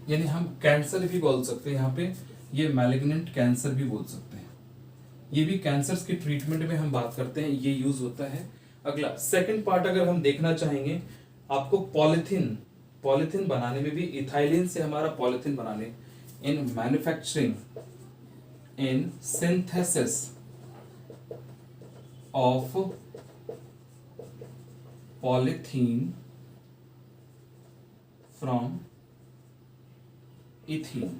यानी हम कैंसर भी बोल सकते हैं, यहाँ पे ये मैलिग्नेंट कैंसर भी बोल सकते हैं। ये भी कैंसर्स के ट्रीटमेंट में हम बात करते हैं, ये यूज होता है। अगला सेकंड पार्ट अगर हम देखना चाहेंगे, आपको पॉलिथीन बनाने में भी इथाइलिन से हमारा पॉलिथीन बनाने, in manufacturing, in synthesis of polythene from ethene.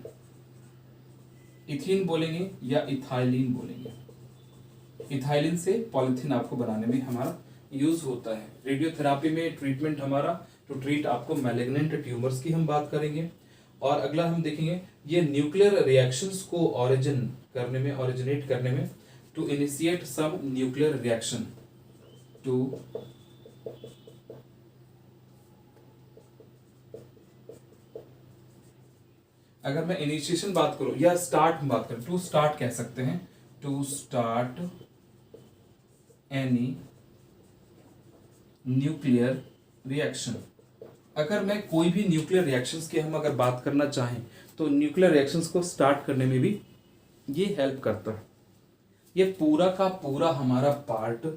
Ethene बोलेंगे या इथाइलिन बोलेंगे, इथाइलिन से पॉलिथीन आपको बनाने में हमारा यूज होता है। रेडियोथेरापी में ट्रीटमेंट हमारा टू ट्रीट आपको मैलिग्नेंट ट्यूमर्स की हम बात करेंगे। और अगला हम देखेंगे ये न्यूक्लियर रिएक्शंस को ओरिजिनेट करने में to initiate some nuclear reaction, to अगर मैं इनिशिएशन बात करूं या स्टार्ट बात करूं, टू स्टार्ट कह सकते हैं, to start any nuclear reaction. अगर मैं कोई भी न्यूक्लियर रिएक्शंस की हम अगर बात करना चाहें तो न्यूक्लियर रिएक्शंस को स्टार्ट करने में भी ये हेल्प करता है। ये पूरा का पूरा हमारा पार्ट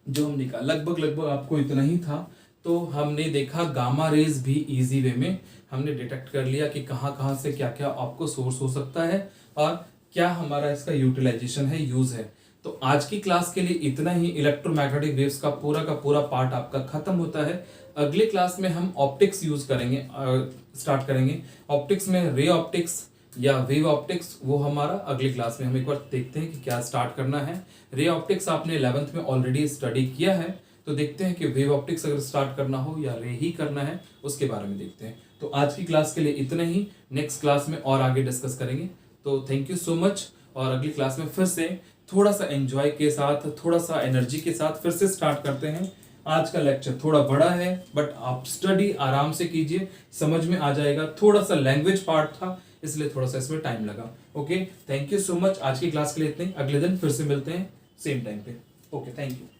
जो हम निकाला लगभग आपको इतना ही था। तो हमने देखा गामा रेज भी इजी वे में हमने डिटेक्ट कर लिया कि कहाँ कहाँ से क्या क्या आपको सोर्स हो सकता है और क्या हमारा इसका यूटिलाइजेशन है, यूज है। तो आज की क्लास के लिए इतना ही। इलेक्ट्रोमैग्नेटिक वेव्स का पूरा पार्ट आपका खत्म होता है। अगले क्लास में हम ऑप्टिक्स यूज करेंगे, स्टार्ट करेंगे। ऑप्टिक्स में रे ऑप्टिक्स या वेव ऑप्टिक्स, वो हमारा अगली क्लास में हम एक बार देखते हैं कि क्या स्टार्ट करना है। रे ऑप्टिक्स आपने 11th में ऑलरेडी स्टडी किया है, तो देखते हैं कि वेव ऑप्टिक्स अगर स्टार्ट करना हो या रे ही करना है, उसके बारे में देखते हैं। तो आज की क्लास के लिए इतना ही। नेक्स्ट क्लास में और आगे डिस्कस करेंगे। तो थैंक यू सो मच। और अगली क्लास में फिर से थोड़ा सा एंजॉय के साथ, थोड़ा सा एनर्जी के साथ फिर से स्टार्ट करते हैं। आज का लेक्चर थोड़ा बड़ा है, बट आप स्टडी आराम से कीजिए, समझ में आ जाएगा। थोड़ा सा लैंग्वेज पार्ट था, इसलिए थोड़ा सा इसमें टाइम लगा। Okay, thank you so much. आज की क्लास के लिए इतने ही। अगले दिन फिर से मिलते हैं सेम टाइम पे। Okay, thank you.